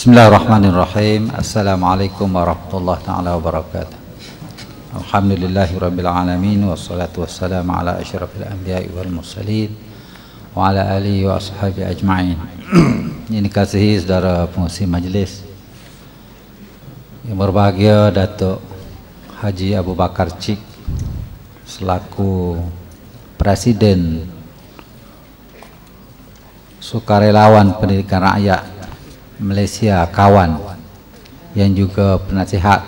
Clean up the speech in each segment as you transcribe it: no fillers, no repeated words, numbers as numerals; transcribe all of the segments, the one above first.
Bismillahirrahmanirrahim. Assalamualaikum warahmatullahi ta'ala wabarakatuh. Alhamdulillahi rabbil alamin. Wassalatu wassalamu ala asyrafil anbiya'i wal mursalin wa ala alihi wa ashabi ajma'in. Ini kasihi saudara pengurusi majlis yang berbahagia, Datuk Haji Abu Bakar Cik selaku Presiden Sukarelawan Pendidikan Rakyat Malaysia Kawan, yang juga penasihat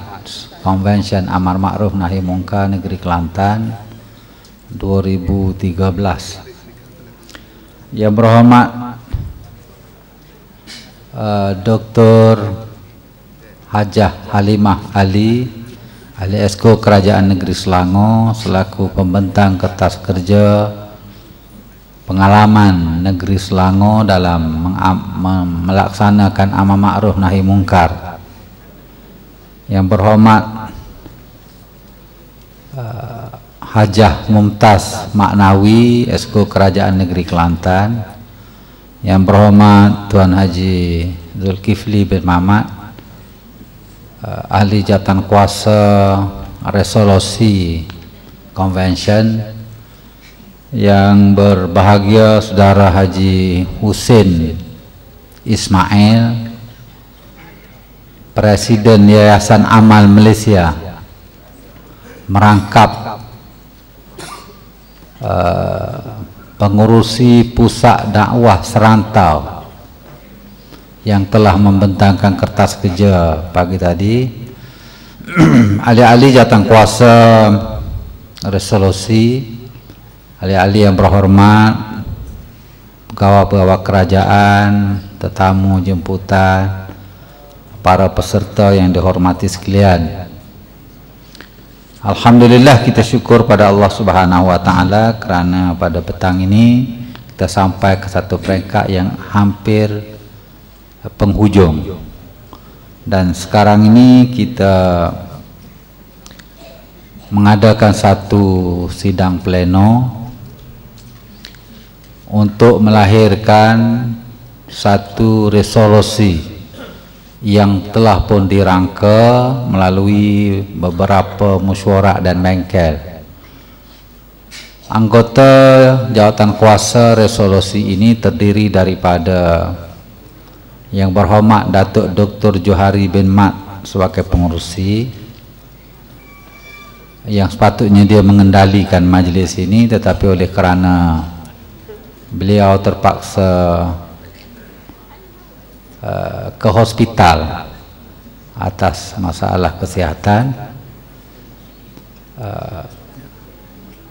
Convention Amar Ma'ruf Nahi Munkar Negeri Kelantan 2013. Yang berhormat Dr. Hajah Halimah Ali, Ahli Esko Kerajaan Negeri Selangor selaku Pembentang Kertas Kerja Pengalaman Negeri Selangor dalam melaksanakan Amar Ma'ruf Nahi Munkar. Yang berhormat Hajah Mumtaz Maknawi, Esko Kerajaan Negeri Kelantan. Yang berhormat Tuan Haji Zulkifli bin Mamat, Ahli Jabatan Kuasa Resolusi Convention. Yang berbahagia Saudara Haji Husin Ismail, Presiden Yayasan Amal Malaysia, merangkap pengurusi Pusat Dakwah Serantau yang telah membentangkan kertas kerja pagi tadi, ahli-ahli jawatan kuasa resolusi, ahli-ahli yang berhormat, pegawai-pegawai kerajaan, tetamu jemputan, para peserta yang dihormati sekalian. Alhamdulillah, kita syukur pada Allah Subhanahu wa taala kerana pada petang ini kita sampai ke satu peringkat yang hampir penghujung. Dan sekarang ini kita mengadakan satu sidang pleno untuk melahirkan satu resolusi yang telah pun dirangka melalui beberapa mesyuarat dan bengkel. Anggota jawatan kuasa resolusi ini terdiri daripada Yang berhormat Datuk Dr. Johari bin Mat sebagai pengurusi, yang sepatutnya dia mengendalikan majlis ini, tetapi oleh kerana beliau terpaksa ke hospital atas masalah kesihatan.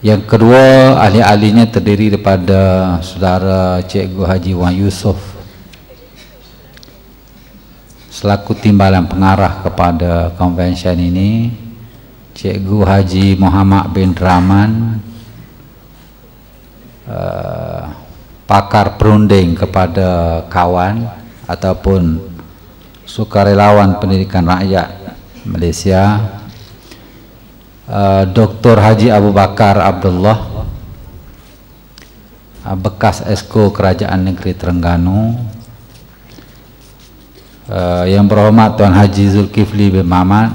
Yang kedua, ahli-ahlinya terdiri daripada Saudara Cikgu Haji Wan Yusof selaku timbalan pengarah kepada konvensyen ini, Cikgu Haji Muhammad bin Rahman, pakar perunding kepada kawan ataupun Sukarelawan Pendidikan Rakyat Malaysia, Dr. Haji Abu Bakar Abdullah, bekas Esko Kerajaan Negeri Terengganu, yang berhormat Tuan Haji Zulkifli bin Mamat,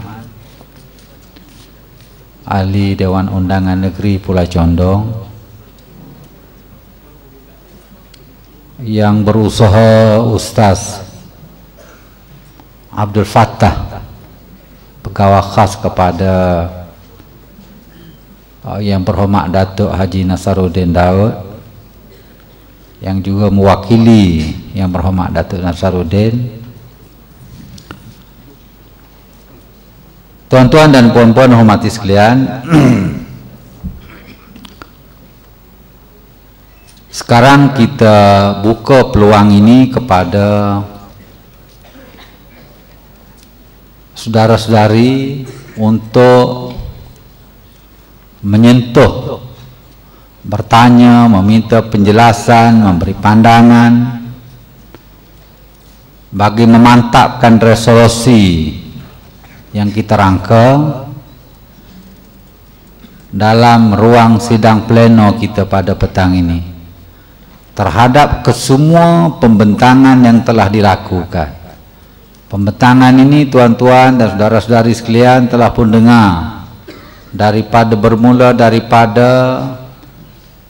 Ahli Dewan Undangan Negeri Pulau Condong, yang berusaha Ustaz Abdul Fattah, pegawai khas kepada yang berhormat Datuk Haji Nasaruddin Daud, yang juga mewakili yang berhormat Datuk Nasaruddin. Tuan-tuan dan puan-puan hormati sekalian, sekarang kita buka peluang ini kepada saudara-saudari untuk menyentuh, bertanya, meminta penjelasan, memberi pandangan bagi memantapkan resolusi yang kita rangka dalam ruang sidang pleno kita pada petang ini terhadap kesemua pembentangan yang telah dilakukan Pembentangan ini tuan-tuan dan saudara-saudari sekalian telah pun dengar bermula daripada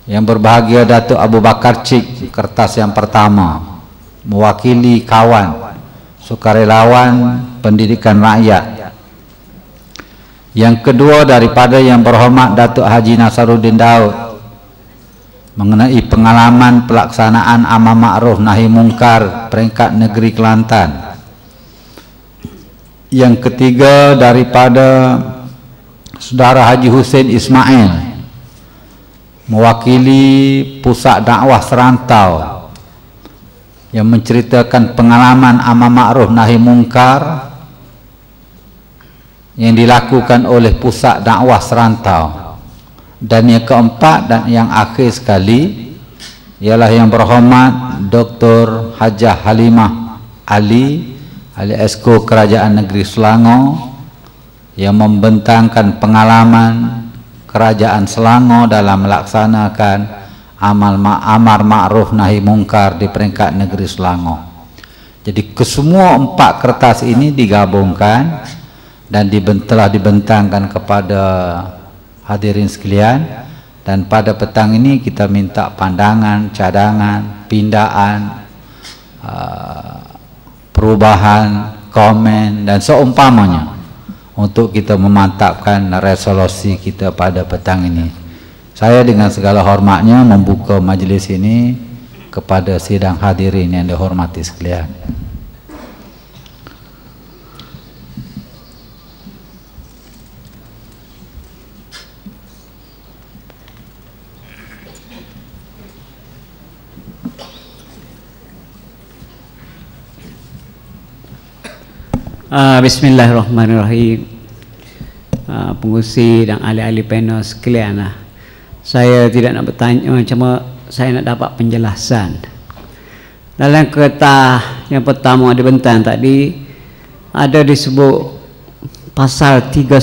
yang berbahagia Datuk Abu Bakar Cik, kertas yang pertama mewakili kawan sukarelawan pendidikan rakyat. Yang kedua daripada yang berhormat Datuk Haji Nasaruddin Daud mengenai pengalaman pelaksanaan amar ma'ruf nahi mungkar peringkat negeri Kelantan. Yang ketiga daripada Saudara Haji Hussein Ismail mewakili Pusat Dakwah Serantau yang menceritakan pengalaman amar ma'ruf nahi mungkar yang dilakukan oleh Pusat Dakwah Serantau. Dan yang keempat dan yang akhir sekali ialah yang berhormat Dr. Hajah Halimah Ali Esko Kerajaan Negeri Selangor yang membentangkan pengalaman Kerajaan Selangor dalam melaksanakan amar ma'ruf nahi mungkar di peringkat negeri Selangor. Jadi kesemua 4 kertas ini digabungkan dan telah dibentangkan kepada hadirin sekalian, dan pada petang ini kita minta pandangan, cadangan, pindaan, perubahan, komen dan seumpamanya untuk kita memantapkan resolusi kita pada petang ini. Saya dengan segala hormatnya membuka majlis ini kepada sidang hadirin yang dihormati sekalian. Bismillahirrahmanirrahim. Pengurusi dan ahli-ahli panel sekalian, saya tidak nak bertanya, cuma saya nak dapat penjelasan. Dalam kertas yang pertama dibentang tadi ada disebut pasal 31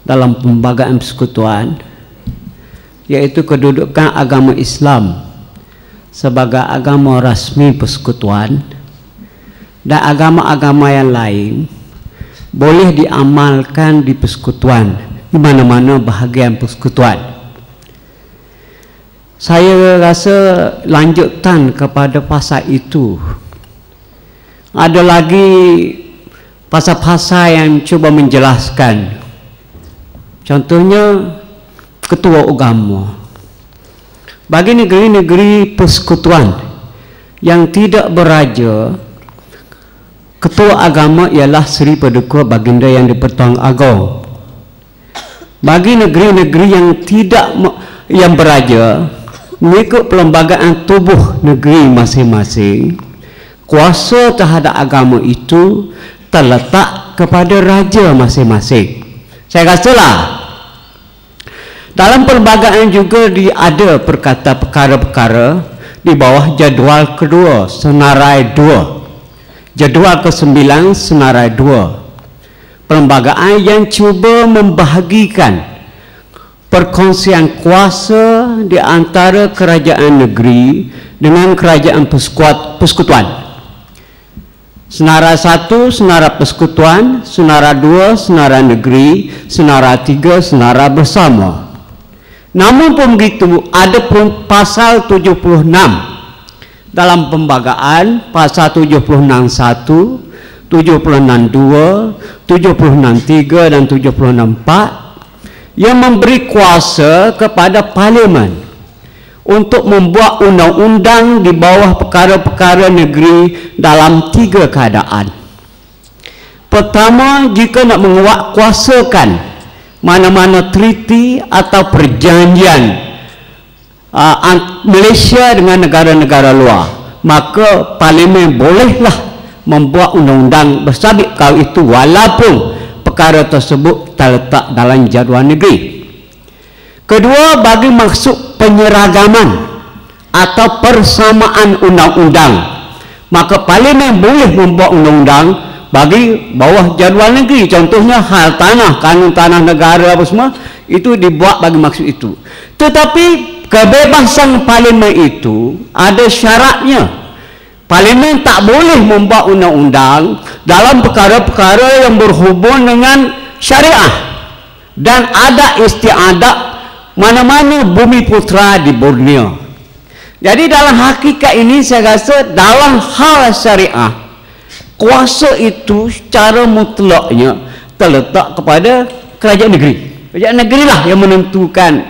dalam Perlembagaan Persekutuan, iaitu kedudukan agama Islam sebagai agama rasmi persekutuan dan agama-agama yang lain boleh diamalkan di persekutuan, di mana-mana bahagian persekutuan. Saya rasa lanjutan kepada pasal itu ada lagi pasal-pasal yang cuba menjelaskan. Contohnya ketua agama. Bagi negeri-negeri persekutuan yang tidak beraja, ketua agama ialah Seri Paduka Baginda yang di-Pertuan Agong. Bagi negeri-negeri yang yang beraja, mengikut perlembagaan tubuh negeri masing-masing, kuasa terhadap agama itu terletak kepada raja masing-masing. Saya rasalah dalam perlembagaan juga ada perkata perkara-perkara di bawah jadual kedua senarai 2. Jadual ke-9 senarai 2. Perlembagaan yang cuba membahagikan perkongsian kuasa di antara kerajaan negeri dengan kerajaan persekutuan. Senarai 1 senarai persekutuan, senarai 2 senarai negeri, senarai 3 senarai bersama. Namun pun begitu, ada pun pasal 76 dalam Perlembagaan, pasal 76.1, 76.2, 76.3 dan 76.4 yang memberi kuasa kepada Parlimen untuk membuat undang-undang di bawah perkara-perkara negeri dalam 3 keadaan. Pertama, jika nak menguatkuasakan mana-mana treaty atau perjanjian Malaysia dengan negara-negara luar, maka Parlimen bolehlah membuat undang-undang bersabit kau itu walaupun perkara tersebut terletak dalam jadual negeri. Kedua, bagi maksud penyeragaman atau persamaan undang-undang, maka Parlimen boleh membuat undang-undang bagi bawah jadual negeri. Contohnya hal tanah, kanun tanah negara apa semua, itu dibuat bagi maksud itu. Tetapi kebebasan Parlimen itu ada syaratnya. Parlimen tak boleh membuat undang-undang dalam perkara-perkara yang berhubung dengan syariah dan adat istiadat mana-mana bumi putra di Borneo. Jadi dalam hakikat ini saya rasa dalam hal syariah, kuasa itu secara mutlaknya terletak kepada kerajaan negeri. Kerajaan negeri lah yang menentukan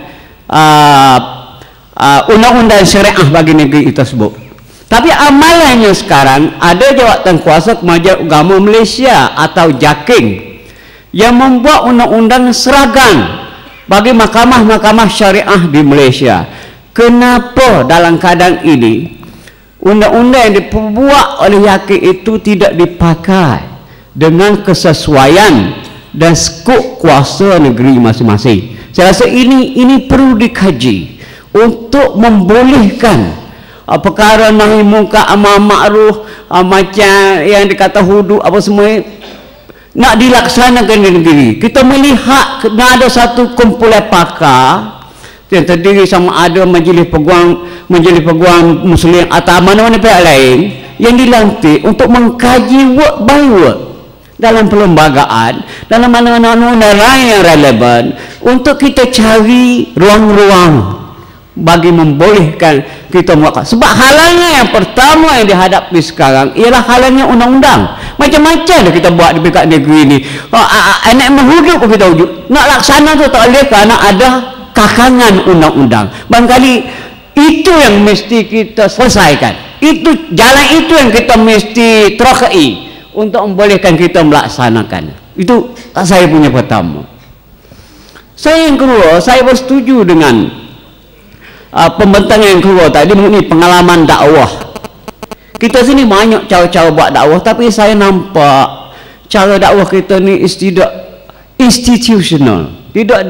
undang-undang syariah bagi negeri itu tersebut. Tapi amalannya sekarang ada jawatan kuasa Kemajuan Agama Malaysia atau JAKIM yang membuat undang-undang seragam bagi mahkamah-mahkamah syariah di Malaysia. Kenapa dalam keadaan ini undang-undang yang dibuat oleh JAKIM itu tidak dipakai dengan kesesuaian dan skop kuasa negeri masing-masing? Saya rasa ini perlu dikaji untuk membolehkan perkara nahi munkar amar ma'ruf macam yang dikata hudu apa semua nak dilaksanakan di negeri. Kita melihat kena ada satu kumpulan pakar yang terdiri sama ada majlis peguam muslim atau mana-mana pihak lain yang dilantik untuk mengkaji word by word dalam perlembagaan, dalam mana-mana lain yang relevan untuk kita cari ruang-ruang bagi membolehkan kita buat. Sebab halangan yang pertama yang dihadapi sekarang ialah halangnya undang-undang. Macam-macam dah kita buat di dekat negeri ni. Anak menghudup pun kita wujud. Nak laksana tu tak boleh kerana ada kakangan undang-undang. Barangkali itu yang mesti kita selesaikan. Itu jalan itu yang kita mesti terokai untuk membolehkan kita melaksanakan. Itu saya punya pertama. Saya yang kedua, saya bersetuju dengan pembentangan yang keluar tadi mengenai pengalaman dakwah. Kita sini banyak cara-cara buat dakwah, tapi saya nampak cara dakwah kita ni tidak institutional, tidak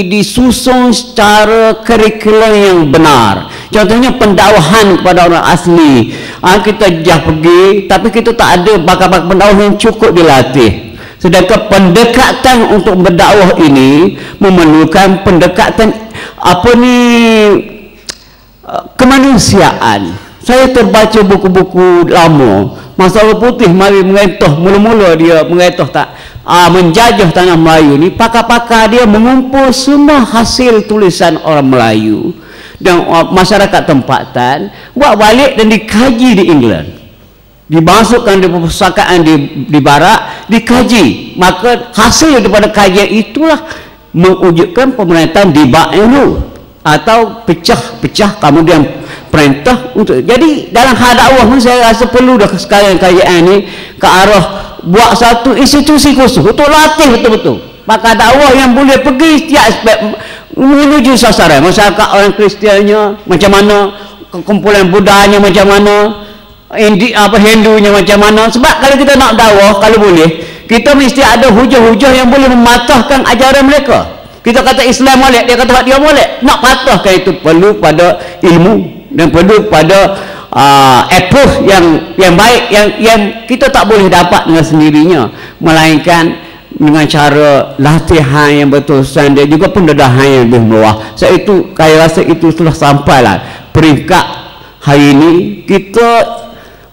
disusun secara kurikulum yang benar. Contohnya pendakwahan kepada orang asli, kita jah pergi tapi kita tak ada bakat-bakat pendakwah yang cukup dilatih. Sedangkan pendekatan untuk berdakwah ini memerlukan pendekatan kemanusiaan. Saya terbaca buku-buku lama, Masalah Putih mari mengentoh, mula-mula dia mengentoh menjajah tanah Melayu ni, pakar-pakar dia mengumpul semua hasil tulisan orang Melayu dan masyarakat tempatan, buat balik dan dikaji di England, dimasukkan di perpustakaan di barat, dikaji. Maka hasil daripada kajian itulah mewujudkan pemerintahan di Ba'elu atau pecah-pecah kemudian perintah untuk. Jadi dalam hal dakwah pun saya rasa perlu dah sekalian kajian ni ke arah buat satu institusi khusus untuk latih betul-betul pakar dakwah yang boleh pergi setiap aspek menuju sasaran masyarakat orang Kristiannya macam mana, kumpulan Budanya macam mana, Hindunya macam mana. Sebab kalau kita nak dakwah, kalau boleh kita mesti ada hujah-hujah yang boleh mematahkan ajaran mereka. Kita kata Islam molek, dia kata dia molek. Nak patahkan itu perlu pada ilmu dan perlu pada approach yang baik yang kita tak boleh dapat dengan sendirinya, melainkan dengan cara latihan yang betul dan juga pendedahan yang lebih mewah. Saya itu saya rasa itu telah sampailah peringkat hari ini kita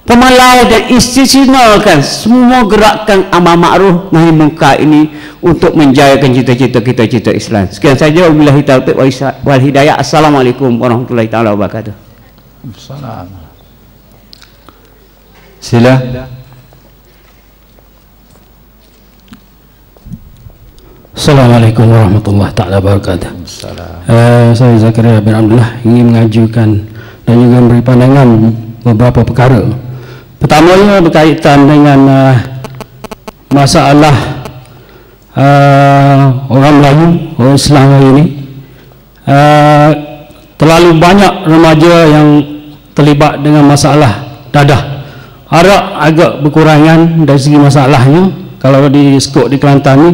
pemalai dan institusionalkan semua gerakan amar ma'ruf nahi munkar ini untuk menjayakan cita-cita kita, cita Islam. Sekian saja, wabillahi taufiq wal hidayah. Assalamualaikum warahmatullahi taala wabarakatuh. Assalamualaikum. Sila. Assalamualaikum warahmatullahi taala wabarakatuh. Saya Zakaria bin Abdullah ingin mengajukan dan juga memberi pandangan beberapa perkara. Pertamanya berkaitan dengan masalah orang Melayu, orang Islam hari ini. Terlalu banyak remaja yang terlibat dengan masalah dadah. Harap agak berkurangan dari segi masalahnya. Kalau di skop di Kelantan ni,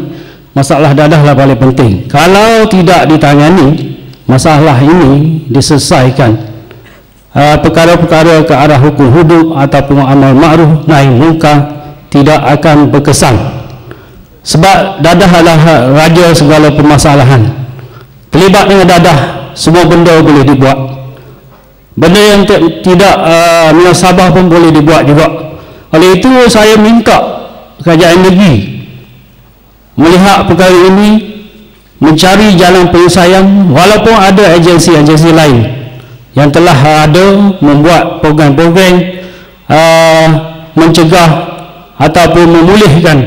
masalah dadah lah paling penting. Kalau tidak ditangani masalah ini, diselesaikan, perkara-perkara ke arah hukum hudud ataupun amal ma'ruf nahi munkar tidak akan berkesan. Sebab dadah adalah raja segala permasalahan. Terlibat dengan dadah, semua benda boleh dibuat. Benda yang tidak munasabah pun boleh dibuat juga. Oleh itu saya minta kerajaan negeri melihat perkara ini, mencari jalan penyelesaian, walaupun ada agensi-agensi lain yang telah ada membuat program-program mencegah ataupun memulihkan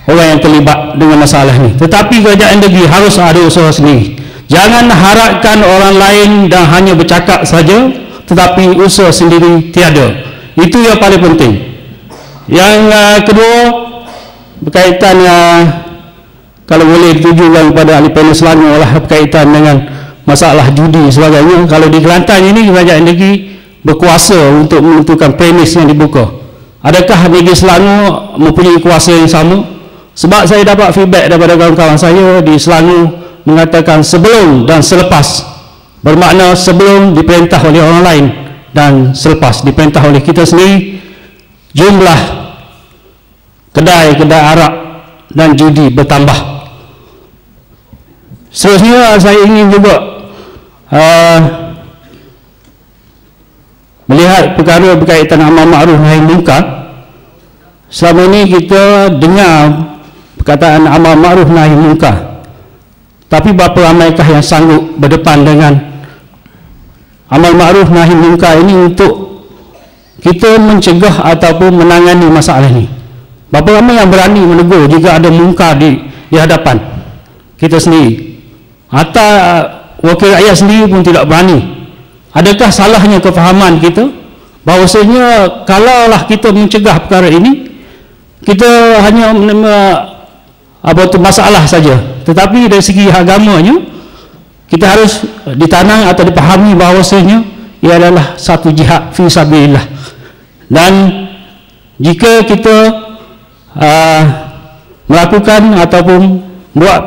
orang yang terlibat dengan masalah ini. Tetapi kerajaan negeri harus ada usaha sendiri. Jangan harapkan orang lain dan hanya bercakap saja, tetapi usaha sendiri tiada. Itu yang paling penting. Yang kedua, berkaitan kalau boleh ditujukan kepada ahli panel Selangor lah, berkaitan dengan masalah judi sebagainya. Kalau di Kelantan ini kerajaan negeri berkuasa untuk menentukan premis yang dibuka. Adakah negeri Selangor mempunyai kuasa yang sama? Sebab saya dapat feedback daripada kawan-kawan saya di Selangor mengatakan sebelum dan selepas, bermakna sebelum diperintah oleh orang lain dan selepas diperintah oleh kita sendiri, jumlah kedai-kedai arak dan judi bertambah. Seterusnya saya ingin juga melihat perkara berkaitan amar ma'ruf nahi munkar. Selama ini kita dengar perkataan amar ma'ruf nahi munkar, tapi berapa ramaikah yang sanggup berdepan dengan amal ma'ruf nahi munkar ini untuk kita mencegah ataupun menangani masalah ini? Berapa ramai yang berani menegur jika ada munkar di hadapan kita sendiri? Atau wakil rakyat sendiri pun tidak berani. Adakah salahnya kefahaman kita bahawasanya kalaulah kita mencegah perkara ini, kita hanya masalah saja, tetapi dari segi agamanya kita harus ditanam atau dipahami bahawasanya ia adalah satu jihad fi sabilillah. Dan jika kita melakukan ataupun buat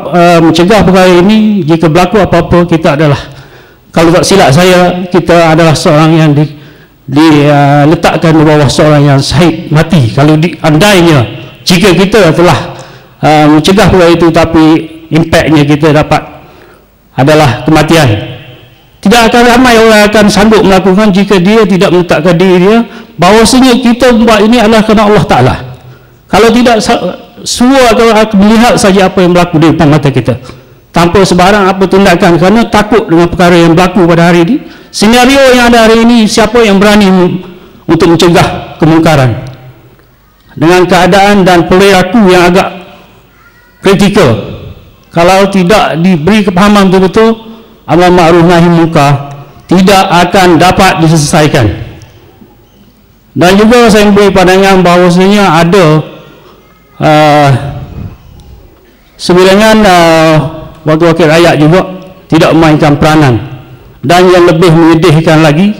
mencegah perkara ini, jika berlaku apa-apa, kita adalah, kalau tak silap saya, kita adalah seorang yang diletakkan di bawah seorang yang syahid mati. Kalau andainya jika kita telah mencegah perkara itu tapi impaknya kita dapat adalah kematian, tidak akan ramai orang akan sanggup melakukan jika dia tidak meletakkan diri dia bahawasanya kita buat ini adalah kerana Allah Ta'ala. Kalau tidak, semua akan melihat saja apa yang berlaku di depan mata kita tanpa sebarang apa tindakan, kerana takut dengan perkara yang berlaku pada hari ini. Senario yang ada hari ini, siapa yang berani untuk mencegah kemungkaran dengan keadaan dan perilaku yang agak kritikal? Kalau tidak diberi kepahaman betul-betul, amar ma'ruf nahi munkar tidak akan dapat diselesaikan. Dan juga saya beri pandangan bahawasanya ada sebilangan wakil-wakil rakyat juga tidak memainkan peranan. Dan yang lebih menyedihkan lagi,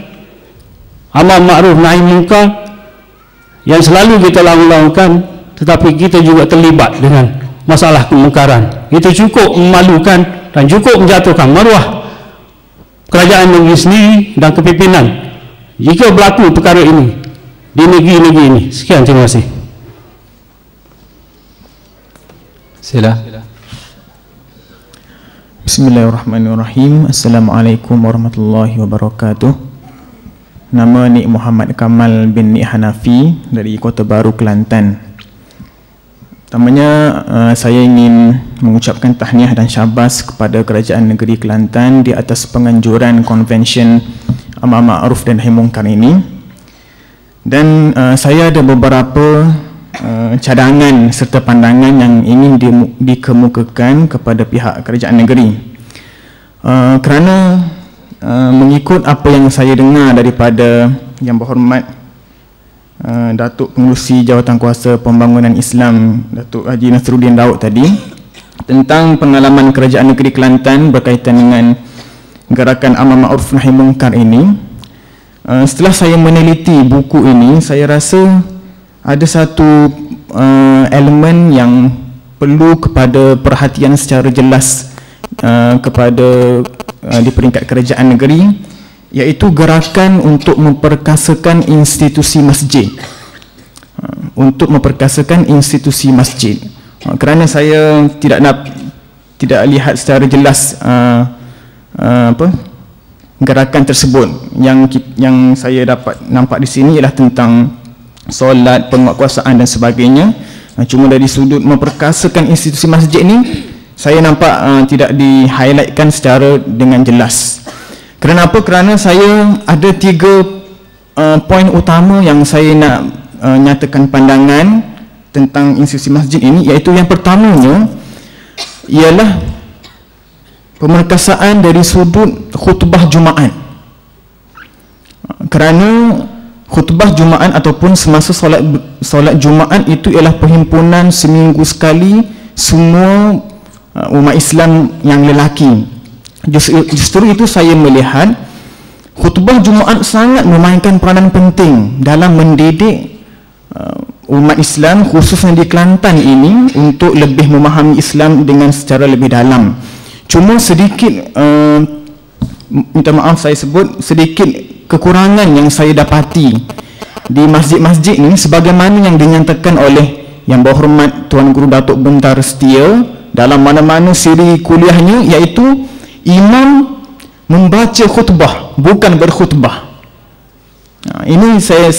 amar ma'ruf nahi munkar yang selalu kita lakukan, tetapi kita juga terlibat dengan masalah kemungkaran. Itu cukup memalukan dan cukup menjatuhkan maruah kerajaan negeri sendiri dan kepimpinan jika berlaku perkara ini di negeri-negeri ini. Sekian, terima kasih. Sila. Bismillahirrahmanirrahim. Assalamualaikum warahmatullahi wabarakatuh. Nama Nik Muhammad Kamal bin Nik Hanafi dari Kota Baru, Kelantan. Pertamanya saya ingin mengucapkan tahniah dan syabas kepada Kerajaan Negeri Kelantan di atas penganjuran Konvensyen Amar Ma'ruf dan Nahi Munkar ini. Dan saya ada beberapa cadangan serta pandangan yang ingin dikemukakan kepada pihak Kerajaan Negeri. Kerana mengikut apa yang saya dengar daripada Yang Berhormat Datuk Pengerusi Jawatankuasa Pembangunan Islam Datuk Haji Nasruddin Daud tadi tentang pengalaman Kerajaan Negeri Kelantan berkaitan dengan gerakan Amar Ma'ruf Nahi Munkar ini, setelah saya meneliti buku ini, saya rasa ada satu elemen yang perlu kepada perhatian secara jelas kepada di peringkat kerajaan negeri, iaitu gerakan untuk memperkasakan institusi masjid. Untuk memperkasakan institusi masjid. Kerana saya tidak lihat secara jelas gerakan tersebut. Yang saya dapat nampak di sini ialah tentang solat, penguatkuasaan dan sebagainya. Cuma dari sudut memperkasakan institusi masjid ni, saya nampak tidak di-highlightkan secara dengan jelas. Kenapa? Kerana saya ada 3 poin utama yang saya nak nyatakan pandangan tentang institusi masjid ini, iaitu yang pertamanya ialah pemerkasaan dari sudut khutbah Jumaat. Kerana khutbah Jumaat ataupun semasa solat Jumaat itu ialah perhimpunan seminggu sekali semua umat Islam yang lelaki. Justru itu saya melihat khutbah Jumaat sangat memainkan peranan penting dalam mendidik umat Islam khususnya di Kelantan ini untuk lebih memahami Islam dengan secara lebih dalam. Cuma sedikit minta maaf saya sebut sedikit kekurangan yang saya dapati di masjid-masjid ini sebagaimana yang dinyatakan oleh Yang Berhormat Tuan Guru Datuk Bentar Setia dalam mana-mana siri kuliahnya, iaitu imam membaca khutbah bukan berkhutbah. Ini saya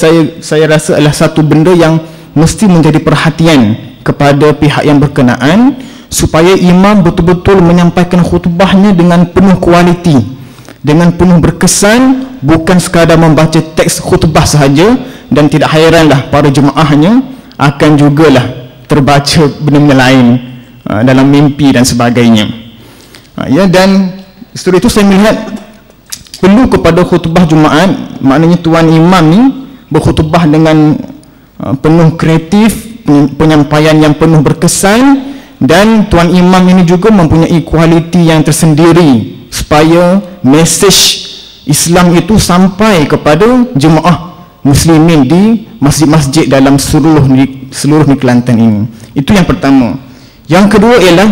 rasa adalah satu benda yang mesti menjadi perhatian kepada pihak yang berkenaan, supaya imam betul-betul menyampaikan khutbahnya dengan penuh kualiti, dengan penuh berkesan, bukan sekadar membaca teks khutbah sahaja. Dan tidak hairanlah para jemaahnya akan jugalah terbaca benda-benda lain dalam mimpi dan sebagainya. Ya, dan setelah itu saya melihat perlu kepada khutbah Jumaat, maknanya tuan imam ni berkhutbah dengan penuh kreatif, penyampaian yang penuh berkesan, dan tuan imam ini juga mempunyai kualiti yang tersendiri supaya mesej Islam itu sampai kepada jemaah muslimin di masjid-masjid dalam seluruh di Kelantan ini. Itu yang pertama. Yang kedua ialah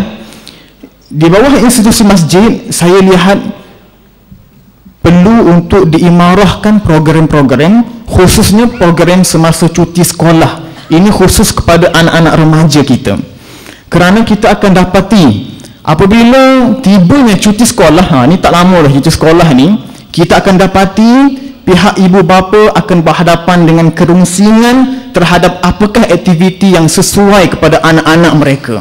di bawah institusi masjid, saya lihat perlu untuk diimarahkan program-program, khususnya program semasa cuti sekolah. Ini khusus kepada anak-anak remaja kita. Kerana kita akan dapati apabila tibanya cuti sekolah, ni tak lama dah cuti sekolah ni, kita akan dapati pihak ibu bapa akan berhadapan dengan kerungsingan terhadap apakah aktiviti yang sesuai kepada anak-anak mereka.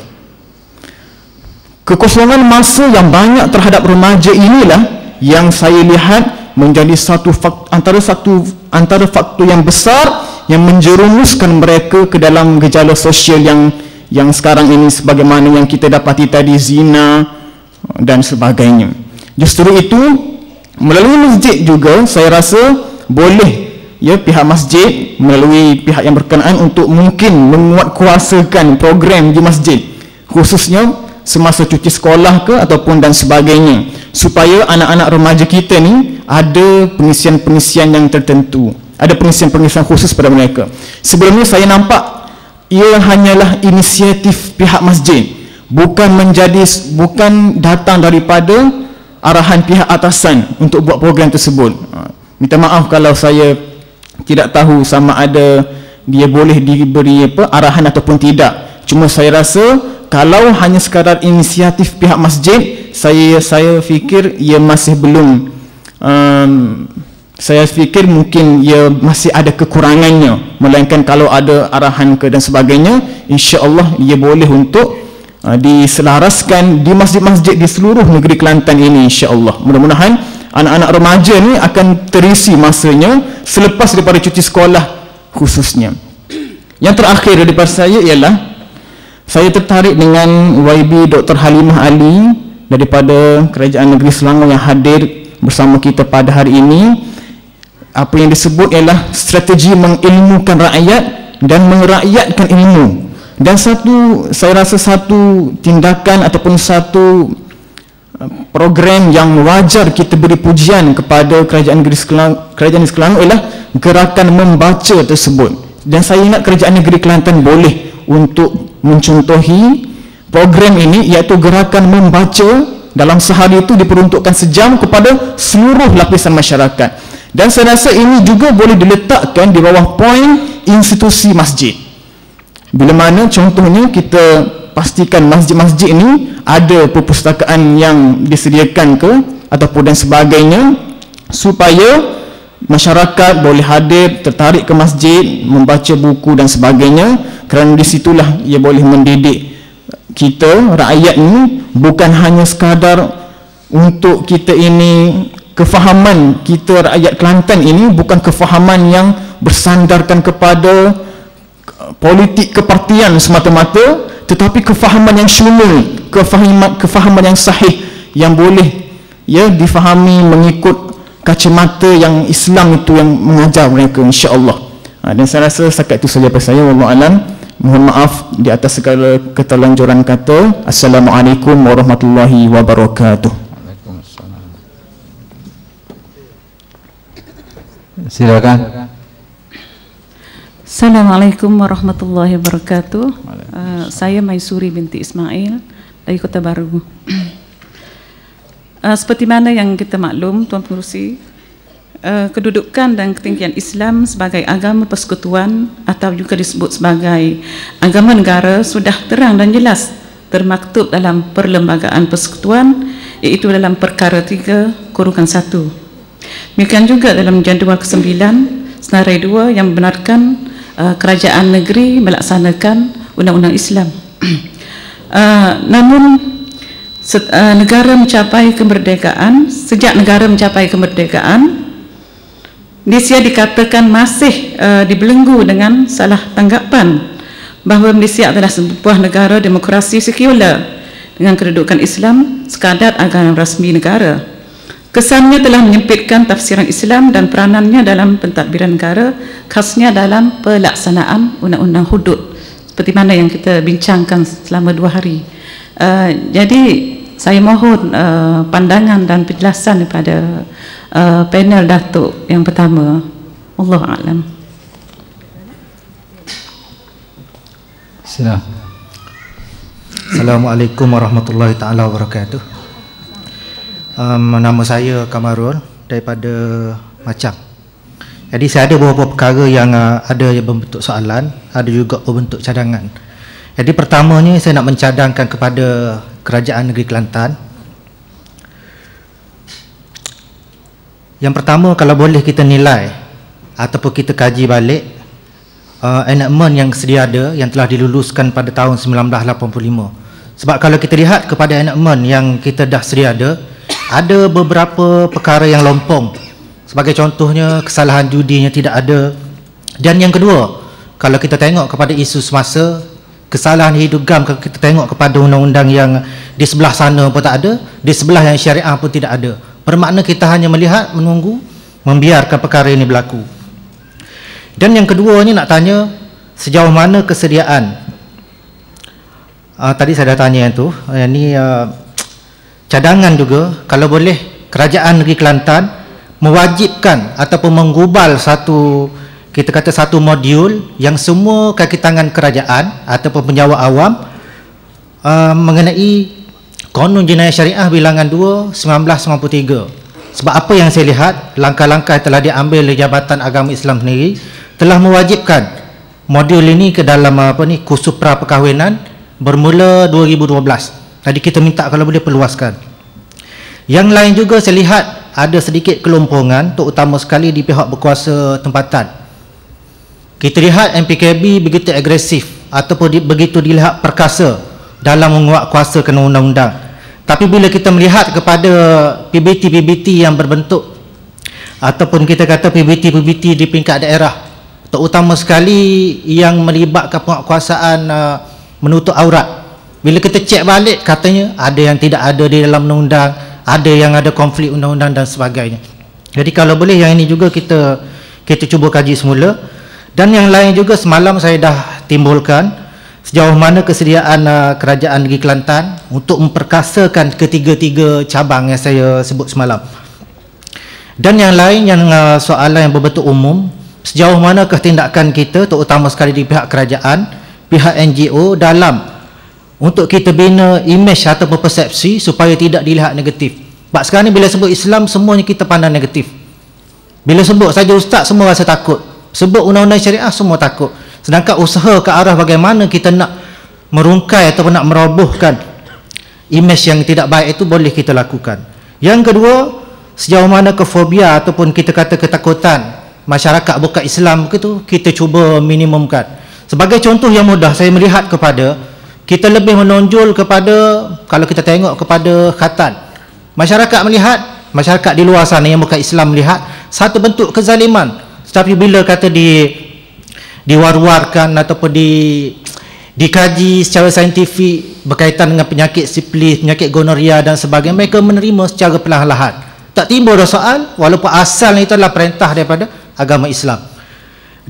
Kekosongan masa yang banyak terhadap remaja inilah yang saya lihat menjadi antara faktor yang besar yang menjerumuskan mereka ke dalam gejala sosial yang sekarang ini, sebagaimana yang kita dapati tadi, zina dan sebagainya. Justru itu, melalui masjid juga saya rasa boleh pihak masjid melalui pihak yang berkenaan untuk mungkin menguatkuasakan program di masjid, khususnya semasa cuti sekolah ke ataupun dan sebagainya, supaya anak-anak remaja kita ni ada pengisian-pengisian yang tertentu, ada pengisian-pengisian khusus pada mereka. Sebelumnya saya nampak ia hanyalah inisiatif pihak masjid, bukan datang daripada arahan pihak atasan untuk buat program tersebut. Minta maaf kalau saya tidak tahu sama ada dia boleh diberi arahan ataupun tidak. Cuma saya rasa kalau hanya sekadar inisiatif pihak masjid, saya fikir ia masih belum, saya fikir mungkin ia masih ada kekurangannya. Melainkan kalau ada arahan ke dan sebagainya, insya-Allah ia boleh untuk diselaraskan di masjid-masjid di seluruh negeri Kelantan ini, insya-Allah. Mudah-mudahan anak-anak remaja ni akan terisi masanya selepas daripada cuti sekolah khususnya. Yang terakhir daripada saya ialah saya tertarik dengan YB Dr. Halimah Ali daripada Kerajaan Negeri Selangor yang hadir bersama kita pada hari ini. Apa yang disebut ialah strategi mengilmukan rakyat dan merakyatkan ilmu. Dan saya rasa satu tindakan ataupun satu program yang wajar kita beri pujian kepada Kerajaan Negeri Selangor ialah gerakan membaca tersebut. Dan saya ingat Kerajaan Negeri Kelantan boleh untuk mencontohi program ini, iaitu gerakan membaca. Dalam sehari itu diperuntukkan sejam kepada seluruh lapisan masyarakat. Dan saya rasa ini juga boleh diletakkan di bawah poin institusi masjid. Bila mana contohnya kita pastikan masjid-masjid ini ada perpustakaan yang disediakan ke ataupun dan sebagainya, supaya masyarakat boleh hadir, tertarik ke masjid, membaca buku dan sebagainya, kerana disitulah ia boleh mendidik kita, rakyat ini, bukan hanya sekadar untuk kita ini, kefahaman kita rakyat Kelantan ini bukan kefahaman yang bersandarkan kepada politik kepartian semata-mata, tetapi kefahaman yang syumul, kefahaman yang sahih, yang boleh difahami mengikut kacamata yang Islam itu yang mengajar mereka, insya-Allah. Dan saya rasa setakat itu saja daripada saya. Wallahu alam. Mohon maaf di atas segala keterlanjuran kata. Assalamualaikum warahmatullahi wabarakatuh. Silakan. Assalamualaikum warahmatullahi wabarakatuh. Saya Maisuri binti Ismail dari Kota Baru. Seperti mana yang kita maklum, Tuan Pengerusi, kedudukan dan ketinggian Islam sebagai agama persekutuan atau juga disebut sebagai agama negara sudah terang dan jelas termaktub dalam Perlembagaan Persekutuan, iaitu dalam Perkara 3/1. Demikian juga dalam jadual ke-9 senarai 2 yang membenarkan kerajaan negeri melaksanakan undang-undang Islam. Namun negara mencapai kemerdekaan, sejak negara mencapai kemerdekaan, Malaysia dikatakan masih dibelenggu dengan salah tanggapan bahawa Malaysia adalah sebuah negara demokrasi sekular dengan kedudukan Islam sekadar agama rasmi negara. Kesannya telah menyempitkan tafsiran Islam dan peranannya dalam pentadbiran negara, khasnya dalam pelaksanaan undang-undang hudud, seperti mana yang kita bincangkan selama 2 hari. Jadi saya mohon pandangan dan penjelasan daripada panel Datuk yang pertama. Wallahu a'lam. Silakan. Assalamualaikum warahmatullahi taala wabarakatuh. Nama saya Kamarul daripada Macang. Jadi saya ada beberapa perkara yang ada yang berbentuk soalan, ada juga berbentuk cadangan. Jadi pertamanya saya nak mencadangkan kepada Kerajaan Negeri Kelantan. Yang pertama, kalau boleh kita nilai ataupun kita kaji balik enactment yang sedia ada yang telah diluluskan pada tahun 1985. Sebab kalau kita lihat kepada enactment yang kita dah sedia ada beberapa perkara yang lompong. Sebagai contohnya, kesalahan judinya tidak ada. Dan yang kedua, kalau kita tengok kepada isu semasa, kesalahan hidup gam, kalau kita tengok kepada undang-undang yang di sebelah sana pun tak ada, di sebelah yang syariah pun tidak ada. Bermakna kita hanya melihat, menunggu, membiarkan perkara ini berlaku. Dan yang kedua ni nak tanya, sejauh mana kesediaan? Tadi saya dah tanya yang tu. Yang ni cadangan juga, kalau boleh Kerajaan Negeri Kelantan mewajibkan ataupun menggubal satu modul yang semua kaki tangan kerajaan ataupun penjawat awam mengenai Kanun Jenayah Syariah bilangan 2 1993. Sebab apa yang saya lihat, langkah-langkah yang telah diambil oleh Jabatan Agama Islam sendiri telah mewajibkan modul ini ke dalam kursus pra perkahwinan bermula 2012. Jadi kita minta kalau boleh perluaskan. Yang lain juga saya lihat ada sedikit kelompongan, terutama sekali di pihak berkuasa tempatan. Kita lihat MPKB begitu agresif ataupun begitu dilihat perkasa dalam menguatkuasakan undang-undang. Tapi bila kita melihat kepada PBT yang berbentuk ataupun kita kata PBT di peringkat daerah, terutama sekali yang melibatkan penguatkuasaan menutup aurat, bila kita cek balik katanya ada yang tidak ada di dalam undang-undang, ada yang ada konflik undang-undang dan sebagainya. Jadi kalau boleh yang ini juga kita cuba kaji semula. Dan yang lain juga semalam saya dah timbulkan sejauh mana kesediaan Kerajaan Negeri Kelantan untuk memperkasakan ketiga-tiga cabang yang saya sebut semalam. Dan yang lain yang soalan yang berbentuk umum, sejauh manakah tindakan kita terutama sekali di pihak kerajaan, pihak NGO dalam untuk kita bina imej atau persepsi supaya tidak dilihat negatif. Sebab sekarang ni bila sebut Islam semuanya kita pandang negatif. Bila sebut saja ustaz semua rasa takut. Sebut undang-undang syariah semua takut. Sedangkan usaha ke arah bagaimana kita nak merungkai ataupun nak merobohkan imej yang tidak baik itu boleh kita lakukan. Yang kedua, sejauh mana fobia ataupun kita kata ketakutan masyarakat bukan Islam begitu kita cuba minimumkan. Sebagai contoh yang mudah, saya melihat kepada kita lebih menonjol kepada, kalau kita tengok kepada khatan, masyarakat melihat, masyarakat di luar sana yang bukan Islam melihat satu bentuk kezaliman, tetapi bila kata diwar-warkan ataupun dikaji secara saintifik berkaitan dengan penyakit sifilis, penyakit gonoria dan sebagainya, mereka menerima secara perlahan-lahan. Tak timbul soal walaupun asalnya itu adalah perintah daripada agama Islam.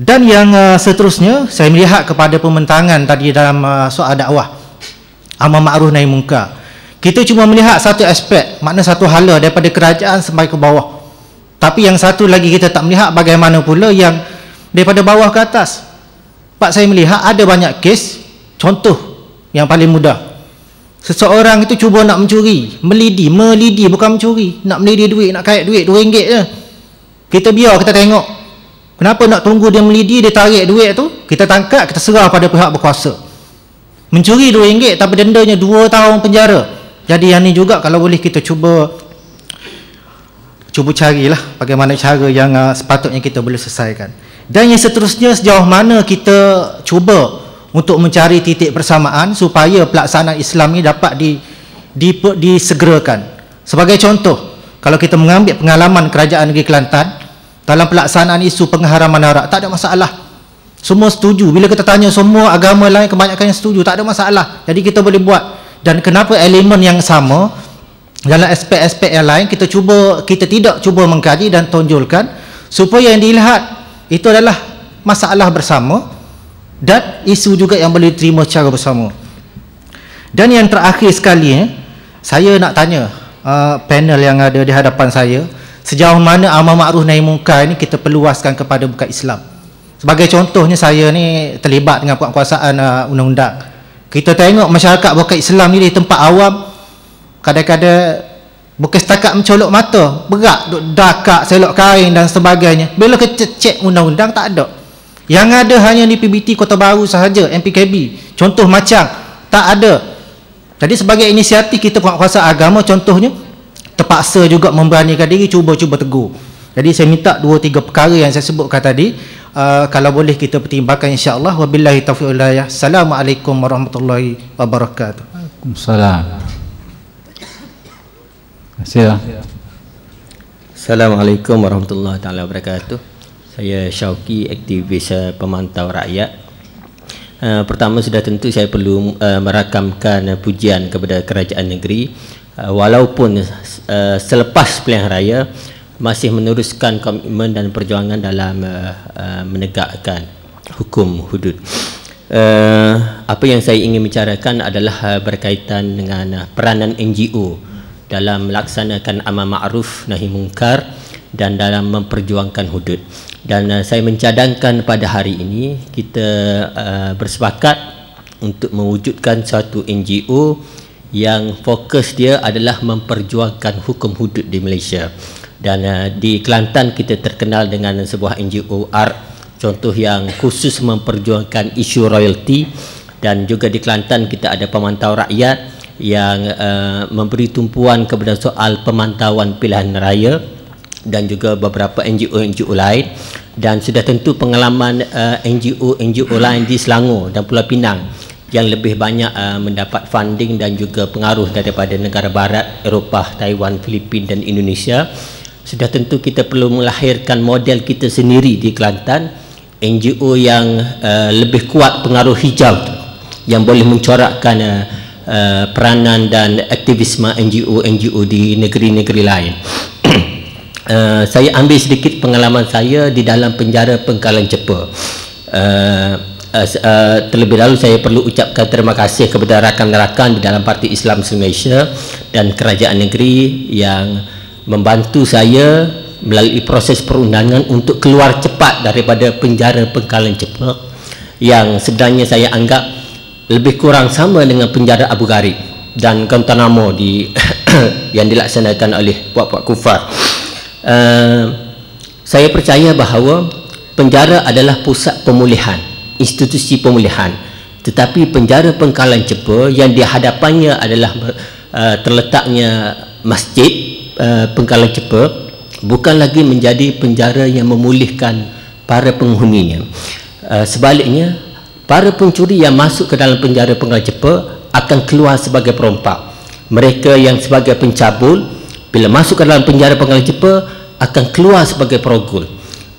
Dan yang seterusnya, saya melihat kepada pembentangan tadi dalam soal dakwah amar ma'ruf nahi munkar. Kita cuma melihat satu aspek, makna satu hala daripada kerajaan sampai ke bawah. Tapi yang satu lagi kita tak melihat bagaimana pula yang daripada bawah ke atas. Pak, saya melihat ada banyak kes, contoh yang paling mudah. Seseorang itu cuba nak mencuri, melidi bukan mencuri, nak melidi duit, nak kait duit RM2 je. Kita biar, kita tengok. Kenapa nak tunggu dia melidi, dia tarik duit tu, kita tangkap, kita serah pada pihak berkuasa. Mencuri RM2 tapi dendanya 2 tahun penjara. Jadi yang ni juga kalau boleh kita cuba carilah bagaimana cara yang sepatutnya kita boleh selesaikan. Dan yang seterusnya, sejauh mana kita cuba untuk mencari titik persamaan supaya pelaksanaan Islam ni dapat disegerakan. Sebagai contoh, kalau kita mengambil pengalaman Kerajaan Negeri Kelantan dalam pelaksanaan isu pengharaman arak, tak ada masalah. Semua setuju. Bila kita tanya semua agama lain, kebanyakan yang setuju, tak ada masalah. Jadi kita boleh buat. Dan kenapa elemen yang sama dalam aspek-aspek yang lain kita tidak cuba mengkaji dan tonjolkan supaya yang dilihat itu adalah masalah bersama dan isu juga yang boleh diterima secara bersama. Dan yang terakhir sekali, saya nak tanya panel yang ada di hadapan saya, sejauh mana amar ma'ruf nahi munkar ni kita perluaskan kepada bukan Islam. Sebagai contohnya, saya ni terlibat dengan penguasaan undang-undang. Kita tengok masyarakat bukan Islam ni di tempat awam, kadang-kadang bukan setakat mencolok mata, berat duk dakak, selok kain dan sebagainya. Bila kita cek undang-undang, tak ada. Yang ada hanya di PBT Kota Baru sahaja, MPKB. Contoh macam tak ada. Jadi sebagai inisiatif kita penguasa agama, contohnya terpaksa juga memberanikan diri cuba tegur. Jadi saya minta 2-3 perkara yang saya sebutkan tadi, kalau boleh kita pertimbangkan insya-Allah. Wabillahi taufiq wal hidayah. Assalamualaikum warahmatullahi wabarakatuh. Waalaikumsalam. Assalamualaikum warahmatullahi taala wabarakatuh. Saya Syauki, aktivis pemantau rakyat. Pertama, sudah tentu saya perlu merakamkan pujian kepada kerajaan negeri, walaupun selepas pilihan raya masih meneruskan komitmen dan perjuangan dalam menegakkan hukum hudud. Apa yang saya ingin bicarakan adalah berkaitan dengan peranan NGO dalam melaksanakan amar ma'ruf nahi munkar dan dalam memperjuangkan hudud. Dan saya mencadangkan pada hari ini kita bersepakat untuk mewujudkan suatu NGO yang fokus dia adalah memperjuangkan hukum hudud di Malaysia. Dan di Kelantan kita terkenal dengan sebuah NGO ART, contoh yang khusus memperjuangkan isu royalty. Dan juga di Kelantan kita ada pemantau rakyat yang memberi tumpuan kepada soal pemantauan pilihan raya, dan juga beberapa NGO lain. Dan sudah tentu pengalaman NGO lain di Selangor dan Pulau Pinang yang lebih banyak mendapat funding dan juga pengaruh daripada negara barat, Eropah, Taiwan, Filipina dan Indonesia. Sudah tentu kita perlu melahirkan model kita sendiri di Kelantan, NGO yang lebih kuat pengaruh hijau yang boleh mencorakkan peranan dan aktivisme NGO di negeri-negeri lain. Saya ambil sedikit pengalaman saya di dalam penjara Pengkalan Cepa. Terlebih dahulu saya perlu ucapkan terima kasih kepada rakan-rakan di dalam Parti Islam Malaysia dan kerajaan negeri yang membantu saya melalui proses perundangan untuk keluar cepat daripada penjara Pengkalan Cepa yang sebenarnya saya anggap lebih kurang sama dengan penjara Abu Ghraib dan Guantanamo yang dilaksanakan oleh puak-puak kufar. Saya percaya bahawa penjara adalah pusat pemulihan, institusi pemulihan, tetapi penjara Pengkalan Cepa yang di hadapannya adalah terletaknya masjid, Pengkalan Cepa bukan lagi menjadi penjara yang memulihkan para penghuninya. Sebaliknya, para pencuri yang masuk ke dalam penjara Pengkalan Cepa akan keluar sebagai perompak. Mereka yang sebagai pencabul bila masuk ke dalam penjara Pengkalan Cepa akan keluar sebagai perogol.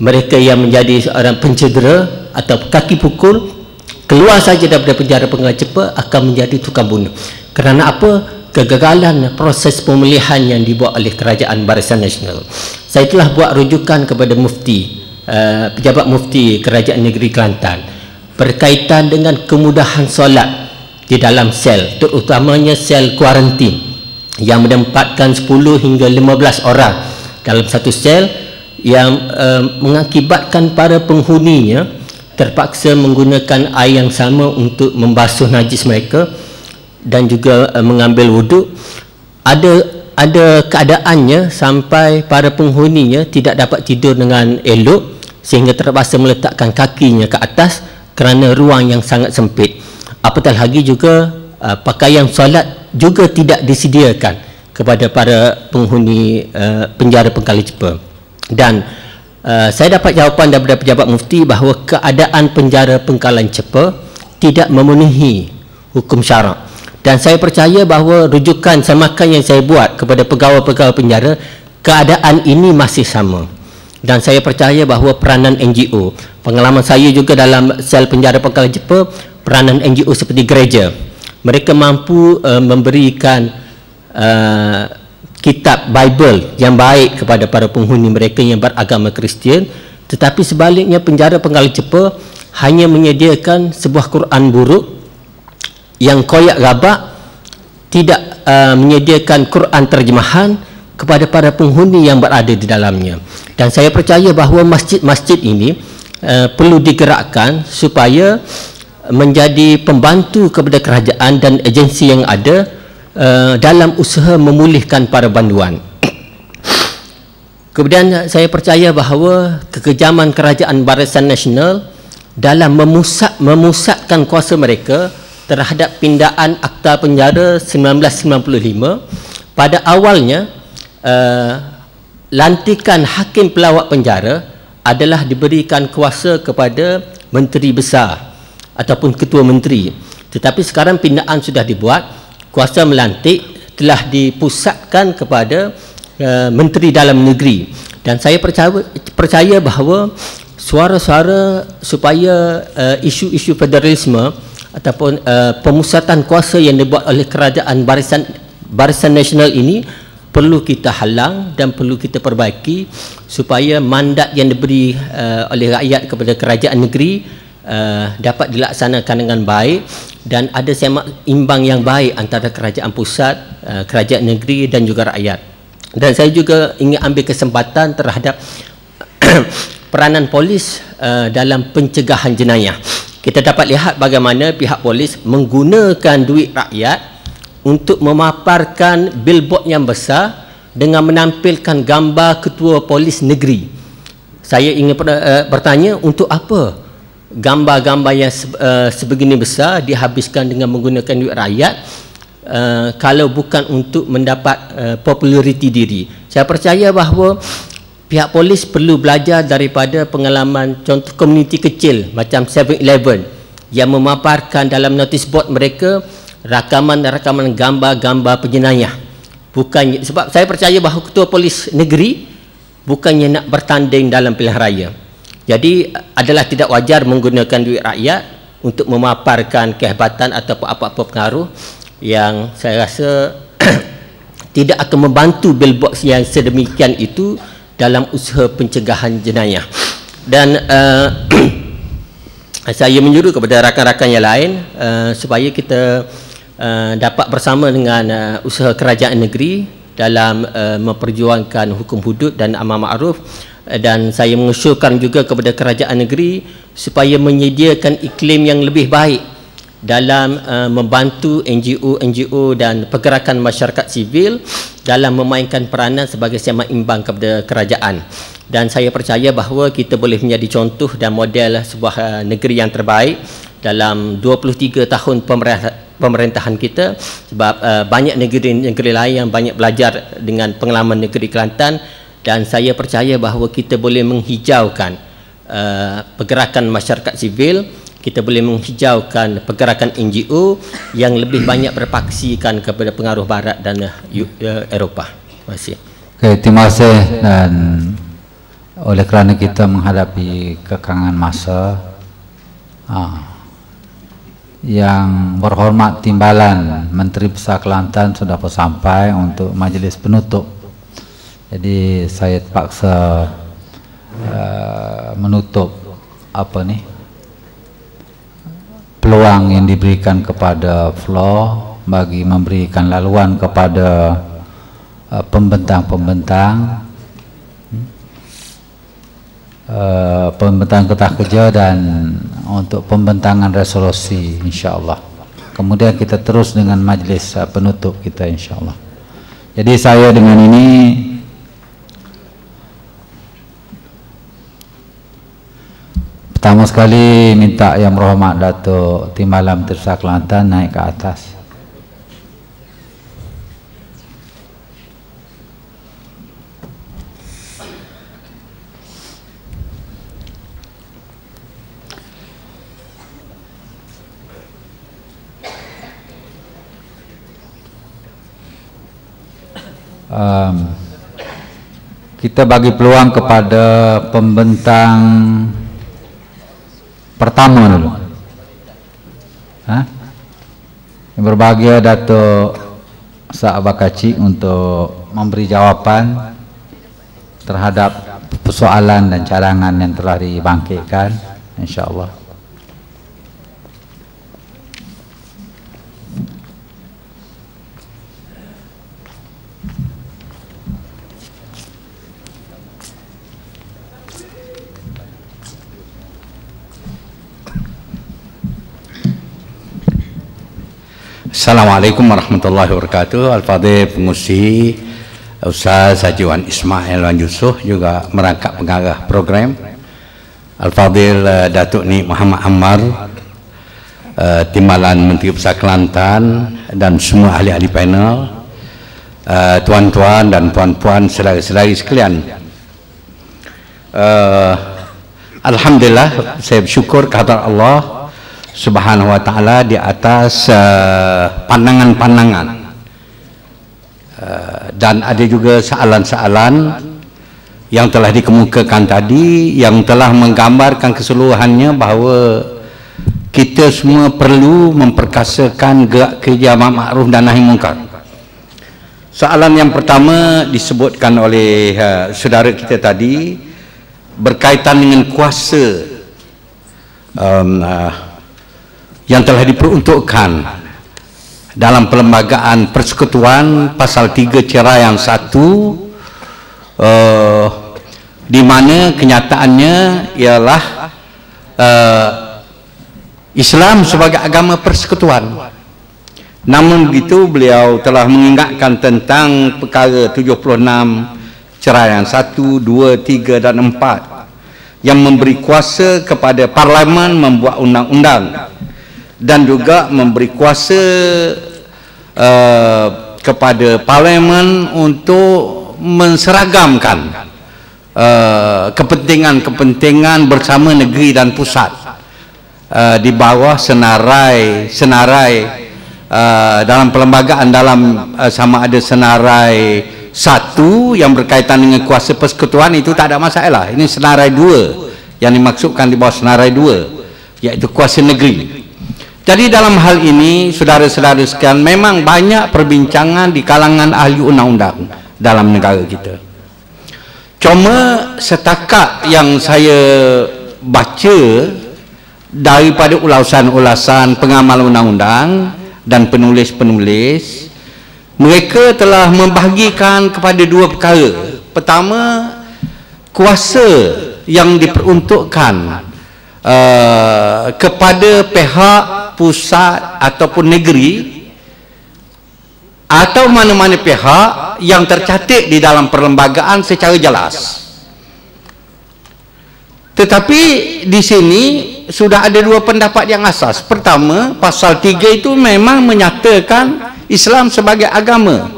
Mereka yang menjadi seorang pencedera atau kaki pukul keluar saja daripada penjara Pengkalan Cepa akan menjadi tukang bunuh. Kerana apa? Kegagalan proses pemulihan yang dibuat oleh Kerajaan Barisan Nasional. Saya telah buat rujukan kepada mufti, pejabat mufti Kerajaan Negeri Kelantan berkaitan dengan kemudahan solat di dalam sel, terutamanya sel kuarantin yang menempatkan 10 hingga 15 orang dalam satu sel, yang mengakibatkan para penghuninya terpaksa menggunakan air yang sama untuk membasuh najis mereka dan juga mengambil wuduk. Ada keadaannya sampai para penghuninya tidak dapat tidur dengan elok sehingga terpaksa meletakkan kakinya ke atas kerana ruang yang sangat sempit. Apatah lagi juga pakaian solat juga tidak disediakan kepada para penghuni penjara Pengkalan Cepa. Dan saya dapat jawapan daripada pejabat mufti bahawa keadaan penjara Pengkalan Cepa tidak memenuhi hukum syarak. Dan saya percaya bahawa rujukan semakan yang saya buat kepada pegawai-pegawai penjara, keadaan ini masih sama. Dan saya percaya bahawa peranan NGO, pengalaman saya juga dalam sel penjara Pengkalan Cepa, peranan NGO seperti gereja, mereka mampu memberikan kitab Bible yang baik kepada para penghuni mereka yang beragama Kristian. Tetapi sebaliknya, penjara Pengkalan Cepa hanya menyediakan sebuah Quran buruk yang koyak gabak, tidak menyediakan Quran terjemahan kepada para penghuni yang berada di dalamnya. Dan saya percaya bahawa masjid-masjid ini perlu digerakkan supaya menjadi pembantu kepada kerajaan dan agensi yang ada dalam usaha memulihkan para banduan. Kemudian saya percaya bahawa kekejaman Kerajaan Barisan Nasional dalam memusatkan kuasa mereka terhadap pindaan Akta Penjara 1995, pada awalnya lantikan hakim pelawat penjara adalah diberikan kuasa kepada menteri besar ataupun ketua menteri. Tetapi sekarang pindaan sudah dibuat, kuasa melantik telah dipusatkan kepada menteri dalam negeri. Dan saya percaya bahawa suara-suara supaya isu-isu federalisme ataupun pemusatan kuasa yang dibuat oleh Kerajaan Barisan Nasional ini perlu kita halang dan perlu kita perbaiki supaya mandat yang diberi oleh rakyat kepada kerajaan negeri dapat dilaksanakan dengan baik dan ada semak imbang yang baik antara kerajaan pusat, kerajaan negeri dan juga rakyat. Dan saya juga ingin ambil kesempatan terhadap peranan polis dalam pencegahan jenayah. Kita dapat lihat bagaimana pihak polis menggunakan duit rakyat untuk memaparkan billboard yang besar dengan menampilkan gambar ketua polis negeri. Saya ingin bertanya, untuk apa gambar-gambar yang sebegini besar dihabiskan dengan menggunakan duit rakyat kalau bukan untuk mendapat populariti diri? Saya percaya bahawa pihak polis perlu belajar daripada pengalaman contoh komuniti kecil macam 7-Eleven yang memaparkan dalam notice board mereka rakaman-rakaman gambar-gambar penjenayah. Bukan, sebab saya percaya bahawa ketua polis negeri bukannya nak bertanding dalam pilihan raya. Jadi adalah tidak wajar menggunakan duit rakyat untuk memaparkan kehebatan ataupun apa-apa pengaruh yang saya rasa tidak akan membantu billboard yang sedemikian itu dalam usaha pencegahan jenayah. Dan saya menyuruh kepada rakan-rakan yang lain supaya kita dapat bersama dengan usaha kerajaan negeri dalam memperjuangkan hukum hudud dan amar ma'ruf. Dan saya mengusulkan juga kepada kerajaan negeri supaya menyediakan iklim yang lebih baik dalam membantu NGO dan pergerakan masyarakat sivil dalam memainkan peranan sebagai semak imbang kepada kerajaan. Dan saya percaya bahawa kita boleh menjadi contoh dan model sebuah negeri yang terbaik dalam 23 tahun pemerintahan kita, sebab banyak negeri lain yang banyak belajar dengan pengalaman negeri Kelantan, dan saya percaya bahawa kita boleh menghijaukan pergerakan masyarakat sivil, kita boleh menghijaukan pergerakan NGO yang lebih banyak berpaksikan kepada pengaruh Barat dan Eropah. Terima kasih. Okay, terima kasih. Dan oleh kerana kita menghadapi kekangan masa, yang berhormat Timbalan Menteri Besar Kelantan sudah sampai untuk majlis penutup. Jadi saya terpaksa menutup peluang yang diberikan kepada floor bagi memberikan laluan kepada pembentang-pembentang getah kerja dan untuk pembentangan resolusi, insyaAllah. Kemudian kita terus dengan majlis penutup kita, insyaAllah. Jadi saya dengan ini pertama sekali minta Yang Berhormat Datuk Timbalan Menteri Besar Kelantan naik ke atas. Kita bagi peluang kepada pembentang pertama dulu. Yang berbahagia Datuk Sa'abakaci untuk memberi jawapan terhadap persoalan dan cadangan yang telah dibangkitkan, insyaAllah. Assalamualaikum warahmatullahi wabarakatuh. Al-Fadhil Pengurusi Ustaz Haji Wan Ismail Wan Yusof, juga merangkap pengarah program, Al-Fadhil Datuk Ni Muhammad Ammar, Timbalan Menteri Besar Kelantan, dan semua ahli-ahli panel, tuan-tuan dan puan-puan, saudara-saudari sekalian. Alhamdulillah, saya bersyukur kepada Allah Subhanahu wa ta'ala di atas pandangan-pandangan dan ada juga soalan-soalan yang telah dikemukakan tadi yang telah menggambarkan keseluruhannya bahawa kita semua perlu memperkasakan gerak kerja amar ma'ruf dan nahi munkar. Soalan yang pertama disebutkan oleh saudara kita tadi berkaitan dengan kuasa yang telah diperuntukkan dalam perlembagaan persekutuan pasal 3 ceraian 1, di mana kenyataannya ialah Islam sebagai agama persekutuan. Namun begitu beliau telah mengingatkan tentang perkara 76 ceraian 1, 2, 3 dan 4 yang memberi kuasa kepada parlimen membuat undang-undang dan juga memberi kuasa kepada parlimen untuk menseragamkan kepentingan-kepentingan bersama negeri dan pusat di bawah senarai dalam perlembagaan, dalam sama ada senarai 1 yang berkaitan dengan kuasa persekutuan, itu tak ada masalah. Ini senarai 2 yang dimaksudkan di bawah senarai 2, iaitu kuasa negeri. Jadi dalam hal ini, saudara-saudara sekalian, memang banyak perbincangan di kalangan ahli undang-undang dalam negara kita. Cuma setakat yang saya baca daripada ulasan-ulasan pengamal undang-undang dan penulis-penulis, mereka telah membahagikan kepada 2 perkara. Pertama, kuasa yang diperuntukkan kepada pihak pusat ataupun negeri atau mana-mana pihak yang tercatat di dalam perlembagaan secara jelas. Tetapi di sini sudah ada dua pendapat yang asas. Pertama, pasal 3 itu memang menyatakan Islam sebagai agama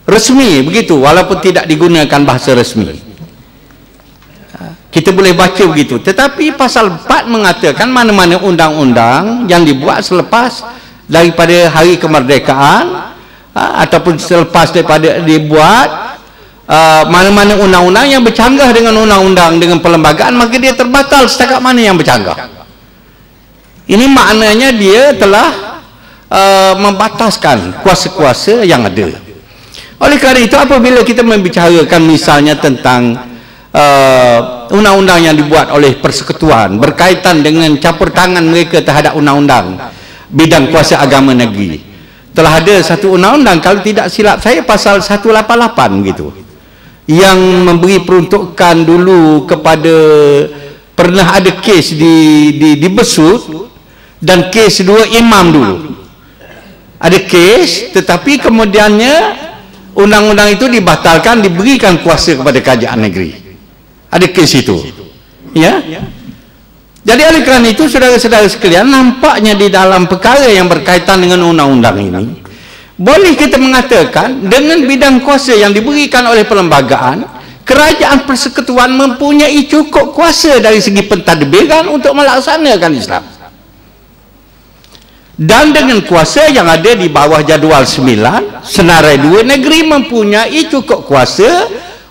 resmi, begitu, walaupun tidak digunakan bahasa resmi. Kita boleh baca begitu. Tetapi pasal 4 mengatakan mana-mana undang-undang yang dibuat selepas daripada hari kemerdekaan ataupun selepas daripada dibuat mana-mana undang-undang yang bercanggah dengan undang-undang dengan perlembagaan, maka dia terbatal setakat mana yang bercanggah. Ini maknanya dia telah membataskan kuasa-kuasa yang ada. Oleh kerana itu, apabila kita membicarakan misalnya tentang undang-undang yang dibuat oleh persekutuan berkaitan dengan campur tangan mereka terhadap undang-undang bidang kuasa agama negeri, telah ada satu undang-undang, kalau tidak silap saya pasal 188 gitu, yang memberi peruntukan dulu kepada, pernah ada kes di Besut dan kes dua imam dulu ada kes, tetapi kemudiannya undang-undang itu dibatalkan, diberikan kuasa kepada kerajaan negeri. Ada kes itu, ya. Jadi oleh kerana itu, saudara-saudara sekalian, nampaknya di dalam perkara yang berkaitan dengan undang-undang ini, boleh kita mengatakan dengan bidang kuasa yang diberikan oleh perlembagaan, kerajaan persekutuan mempunyai cukup kuasa dari segi pentadbiran untuk melaksanakan Islam. Dan dengan kuasa yang ada di bawah jadual 9 senarai 2, negeri mempunyai cukup kuasa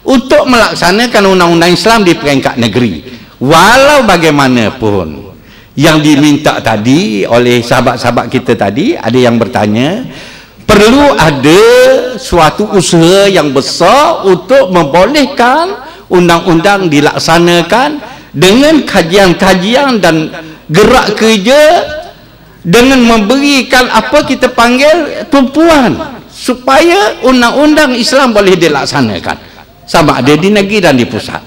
untuk melaksanakan undang-undang Islam di peringkat negeri. Walau bagaimanapun, yang diminta tadi oleh sahabat-sahabat kita tadi, ada yang bertanya, perlu ada suatu usaha yang besar untuk membolehkan undang-undang dilaksanakan dengan kajian-kajian dan gerak kerja, dengan memberikan apa kita panggil tumpuan supaya undang-undang Islam boleh dilaksanakan, sama ada di negeri dan di pusat.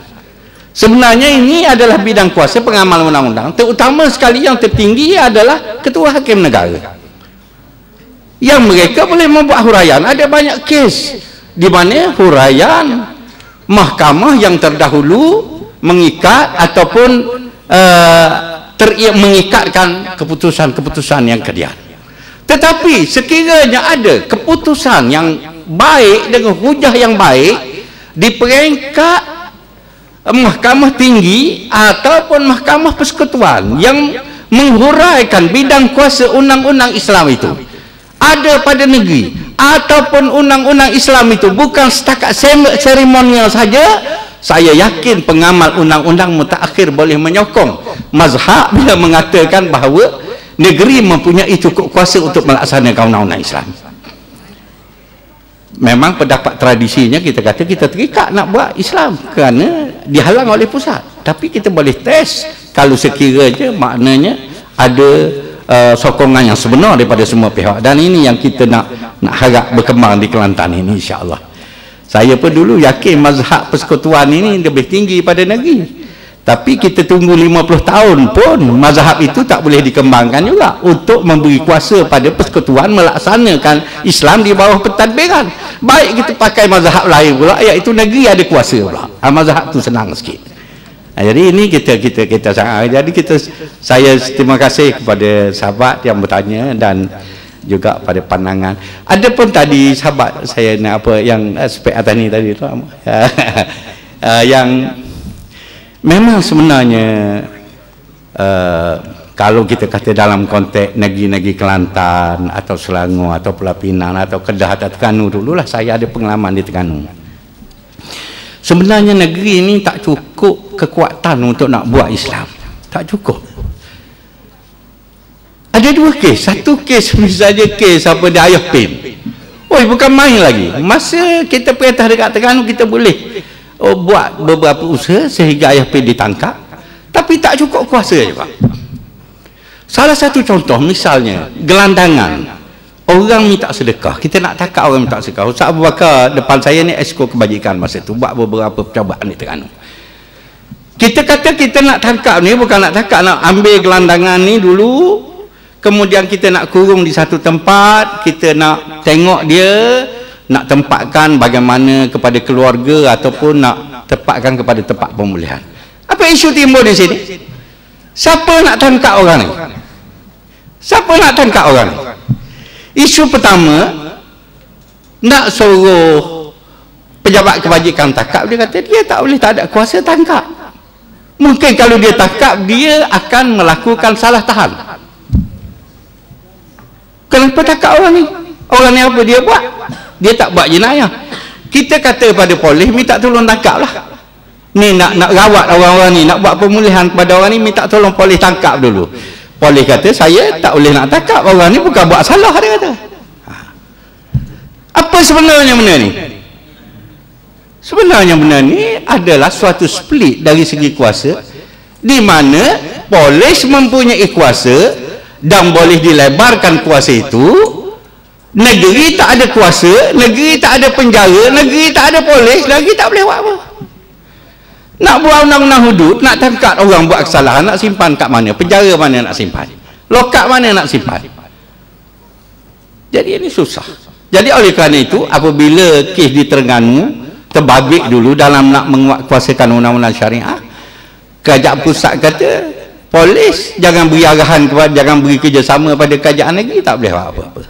Sebenarnya ini adalah bidang kuasa pengamal undang-undang, terutama sekali yang tertinggi adalah Ketua Hakim Negara, yang mereka boleh membuat huraian. Ada banyak kes di mana huraian mahkamah yang terdahulu mengikat ataupun mengikatkan keputusan-keputusan yang kemudian. Tetapi sekiranya ada keputusan yang baik dengan hujah yang baik di peringkat mahkamah tinggi ataupun mahkamah persekutuan yang menghuraikan bidang kuasa undang-undang Islam itu ada pada negeri, ataupun undang-undang Islam itu bukan setakat seremonial saja, saya yakin pengamal undang-undang mutakhir boleh menyokong mazhab bila mengatakan bahawa negeri mempunyai cukup kuasa untuk melaksanakan undang-undang Islam. Memang pendapat tradisinya kita kata kita terikat nak buat Islam kerana dihalang oleh pusat, tapi kita boleh test kalau sekiranya maknanya ada sokongan yang sebenar daripada semua pihak. Dan ini yang kita nak harap berkembang di Kelantan ini, insya-Allah. Saya pun dulu yakin mazhab persekutuan ini lebih tinggi pada negeri, tapi kita tunggu 50 tahun pun mazhab itu tak boleh dikembangkan juga untuk memberi kuasa pada persekutuan melaksanakan Islam di bawah pentadbiran. Baik kita pakai mazhab lain pula, iaitu negeri ada kuasa pula. Mazhab tu senang sikit. Jadi ini kita sangat, jadi saya terima kasih kepada sahabat yang bertanya dan juga pada pandangan. Ada pun tadi sahabat saya nak apa yang aspek atas ni tadi tu yang memang sebenarnya kalau kita kata dalam konteks negeri-negeri Kelantan atau Selangor atau Pulau Pinang atau Kedah atau Terengganu, dululah saya ada pengalaman di Terengganu. Sebenarnya negeri ini tak cukup kekuatan untuk nak buat Islam, tak cukup. Ada dua kes. Satu kes misalnya kes apa di Ayah Pin. Oi, bukan main lagi. Masa kita perintah dekat Terengganu, kita boleh buat beberapa usaha sehingga Ayah Pin ditangkap, tapi tak cukup kuasa juga. Salah satu contoh misalnya gelandangan. Orang minta sedekah, kita nak tangkap orang minta sedekah. Ustaz Abu Bakar depan saya ni esko kebajikan masa tu buat beberapa percubaan di Terengganu. Kita kata kita nak tangkap ni, bukan nak tangkap, nak ambil gelandangan ni dulu, kemudian kita nak kurung di satu tempat, kita nak tengok dia, nak tempatkan bagaimana kepada keluarga ataupun nak tempatkan kepada tempat pemulihan. Apa Apa isu timbul di sini? Siapa nak tangkap orang ni? Siapa nak tangkap orang ni? Isu pertama, nak suruh pejabat kebajikan tangkap, dia kata dia tak boleh, tak ada kuasa tangkap. Mungkin kalau dia tangkap, dia akan melakukan salah tahan. Kenapa tangkap orang ni? Orang ni apa dia buat? Dia tak buat jenayah. Kita kata pada polis, minta tolong tangkap lah. Ni nak rawat orang-orang ni, nak buat pemulihan kepada orang ni, minta tolong polis tangkap dulu. Polis kata, saya tak boleh nak tangkap, orang ni bukan buat salah, dia kata. Apa sebenarnya benda ni? Sebenarnya benda ni adalah suatu split dari segi kuasa, di mana polis mempunyai kuasa dan boleh dilebarkan kuasa itu. Negeri tak ada kuasa, negeri tak ada penjara, negeri tak ada polis, lagi tak boleh buat apa. Nak buat undang-undang hudud, nak tangkap orang buat kesalahan, nak simpan kat mana? Penjara mana nak simpan? Lokap mana nak simpan? Jadi ini susah. Jadi oleh kerana itu, apabila kes di Terengganu terbabit dulu dalam nak menguatkuasakan undang-undang syariah, kerajaan pusat kata polis jangan beri arahan kepada, jangan beri kerjasama pada kerajaan negeri, tak boleh buat apa-apa.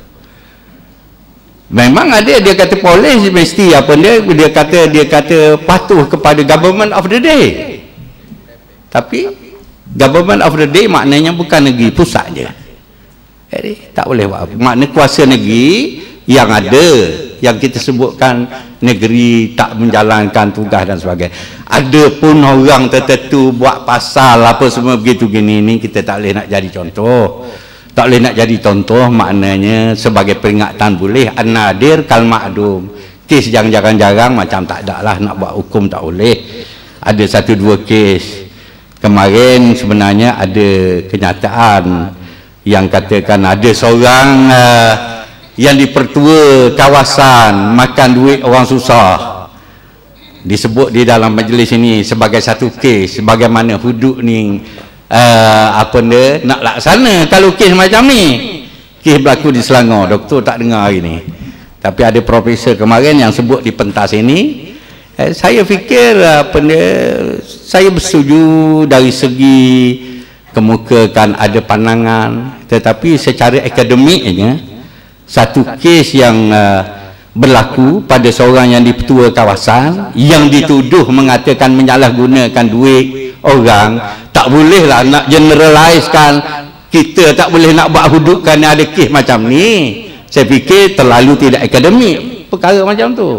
Memang ada, dia kata polis mesti apa dia kata patuh kepada government of the day. Tapi government of the day maknanya bukan negeri pusat je. Jadi tak boleh buat apa. Makna kuasa negeri yang ada, yang kita sebutkan negeri tak menjalankan tugas dan sebagainya. Ada pun orang tertentu buat pasal apa semua begitu gini ni, kita tak boleh nak jadi contoh. Tak boleh nak jadi contoh, maknanya sebagai peringatan boleh, an-nadir kal ma'dum. Kes yang jarang-jarang macam tak ada lah, nak buat hukum tak boleh. Ada satu dua kes kemarin sebenarnya ada kenyataan yang katakan ada seorang yang dipertua kawasan makan duit orang susah, disebut di dalam majlis ini sebagai satu kes sebagaimana hudud ni apa dia nak laksana kalau kes macam ni. Kes berlaku di Selangor, doktor tak dengar hari ni, tapi ada profesor kemarin yang sebut di pentas ini. Saya fikir apa dia, saya bersetuju dari segi kemukakan ada pandangan, tetapi secara akademiknya satu kes yang berlaku pada seorang yang dipertua kawasan yang dituduh mengatakan menyalahgunakan duit orang, tak boleh lah nak generalisekan, kita tak boleh nak buat hudud kerana ada kes macam ni. Saya fikir terlalu tidak akademik perkara macam tu.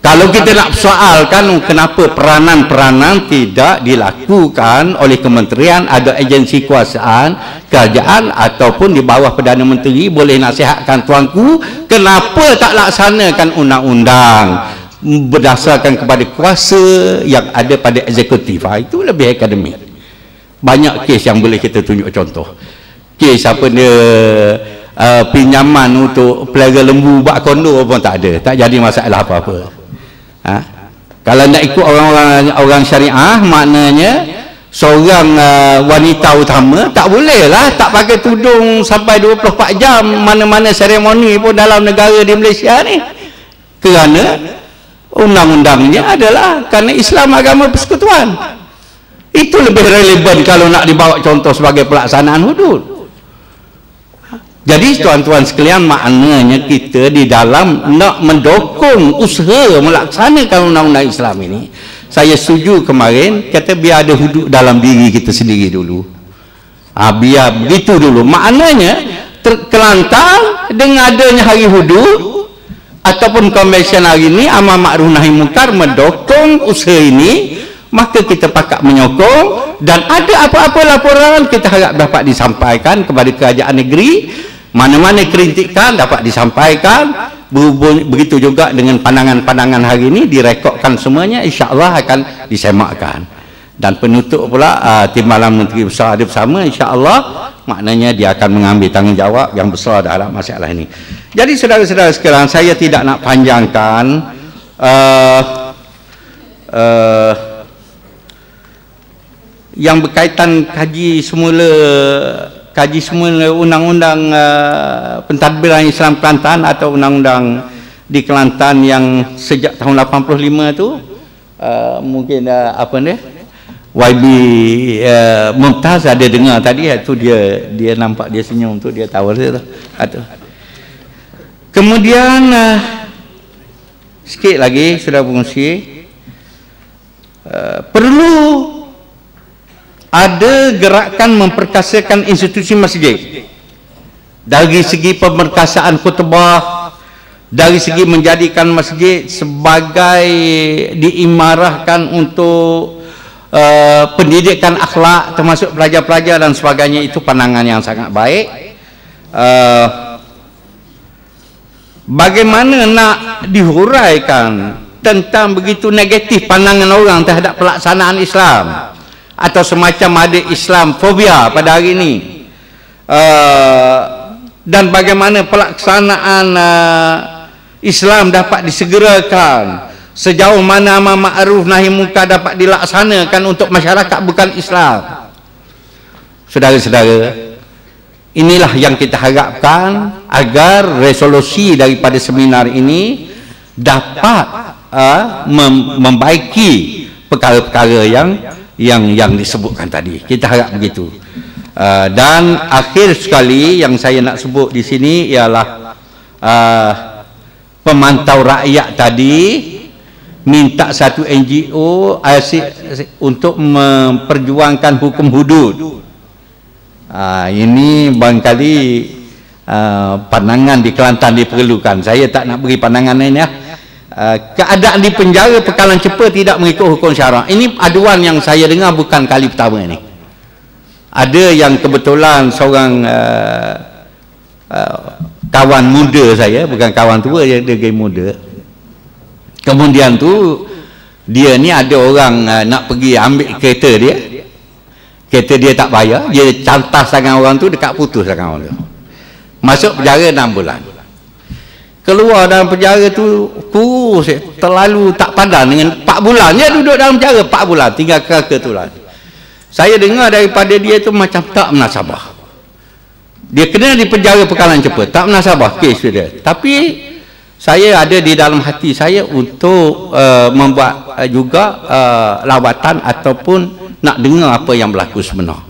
Kalau kita nak persoalkan kenapa peranan-peranan tidak dilakukan oleh kementerian, ada agensi kuasaan kerajaan ataupun di bawah Perdana Menteri, boleh nasihatkan tuanku kenapa tak laksanakan undang-undang berdasarkan kepada kuasa yang ada pada eksekutif. Itu lebih akademik. Banyak kes yang boleh kita tunjuk contoh. Kes apa dia pinjaman untuk pelihara lembu buat kondo pun tak ada, tak jadi masalah apa-apa. Kalau nak ikut orang syariah, maknanya seorang wanita utama tak boleh lah tak pakai tudung sampai 24 jam mana-mana seremoni pun dalam negara di Malaysia ni, kerana undang-undangnya adalah kerana Islam agama persekutuan. Itu lebih relevan kalau nak dibawa contoh sebagai pelaksanaan hudud. Jadi tuan-tuan sekalian, maknanya kita di dalam nak mendukung usaha melaksanakan undang-undang Islam ini, saya setuju kemarin kata biar ada hudud dalam diri kita sendiri dulu. Biar begitu dulu. Maknanya Kelantan dengan adanya hari hudud ataupun konvensyen hari ini amal ma'ruf nahi munkar mendukung usaha ini, maka kita pakat menyokong, dan ada apa-apa laporan kita harap dapat disampaikan kepada kerajaan negeri. Mana-mana kritikan dapat disampaikan. Begitu juga dengan pandangan-pandangan hari ini direkodkan semuanya, insya-Allah akan disemakkan. Dan penutup pula Timbalan Menteri Besar ada bersama, insya-Allah maknanya dia akan mengambil tanggungjawab yang besar dalam masalah ini. Jadi saudara-saudara sekalian, saya tidak nak panjangkan yang berkaitan kaji semula undang-undang pentadbiran Islam Kelantan atau undang-undang di Kelantan yang sejak tahun 85 tu, mungkin apa ni YB Mumtaz ada dengar tadi, itu dia nampak dia senyum tu, dia tahu dia tu. Kemudian sikit lagi sudah berkongsi, perlu ada gerakan memperkasakan institusi masjid dari segi pemerkasaan khutbah, dari segi menjadikan masjid sebagai diimarahkan untuk pendidikan akhlak termasuk pelajar-pelajar dan sebagainya. Itu pandangan yang sangat baik. Bagaimana nak dihuraikan tentang begitu negatif pandangan orang terhadap pelaksanaan Islam, atau semacam ada Islam fobia pada hari ini, dan bagaimana pelaksanaan Islam dapat disegerakan, sejauh mana amar ma'ruf nahi munkar dapat dilaksanakan untuk masyarakat bukan Islam. Saudara-saudara, inilah yang kita harapkan agar resolusi daripada seminar ini dapat membaiki perkara-perkara yang disebutkan tadi. Kita harap begitu. Dan akhir sekali yang saya nak sebut di sini ialah pemantau rakyat tadi minta satu NGO untuk memperjuangkan hukum hudud. Ini barangkali pandangan di Kelantan diperlukan. Saya tak nak beri pandangan lain ya. Keadaan di penjara Pekalan Cepa tidak mengikut hukum syarak. Ini aduan yang saya dengar bukan kali pertama ini. Ada yang kebetulan seorang kawan muda saya, bukan kawan tua, dia gay muda. Kemudian tu dia ni ada orang nak pergi ambil kereta dia. Kereta dia tak bayar, dia cantas tangan orang tu, dekat putus tangan orang tu. Masuk penjara 6 bulan. Keluar dalam penjara tu kurus, terlalu tak padan dengan 4 bulan. Dia duduk dalam penjara 4 bulan, tinggal keraka tu lah. Saya dengar daripada dia tu macam tak menasabah. Dia kena di penjara Pekalan Cepa, tak menasabah kes dia. Tapi saya ada di dalam hati saya untuk membuat juga lawatan ataupun nak dengar apa yang berlaku sebenar.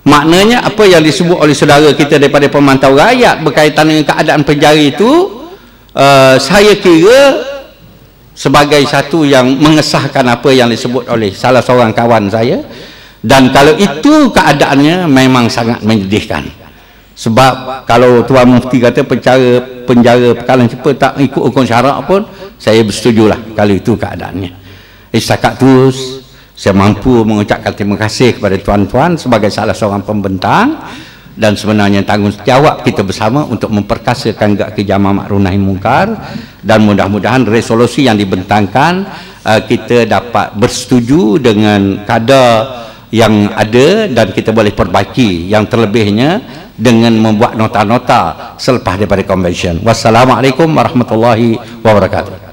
Maknanya apa yang disebut oleh saudara kita daripada pemantau rakyat berkaitan dengan keadaan penjara itu, saya kira sebagai satu yang mengesahkan apa yang disebut oleh salah seorang kawan saya. Dan kalau itu keadaannya memang sangat menyedihkan. Sebab kalau Tuan Mufti kata penjara Pekalan Cepa tak ikut hukum syarak pun, saya bersetujulah kalau itu keadaannya. Setakat tu saya mampu mengucapkan terima kasih kepada tuan-tuan sebagai salah seorang pembentang, dan sebenarnya tanggungjawab kita bersama untuk memperkasakan gak kerja ma'ruf nahi munkar, dan mudah-mudahan resolusi yang dibentangkan kita dapat bersetuju dengan kadar yang ada dan kita boleh perbaiki yang terlebihnya dengan membuat nota-nota selepas daripada convention. Wassalamualaikum warahmatullahi wabarakatuh.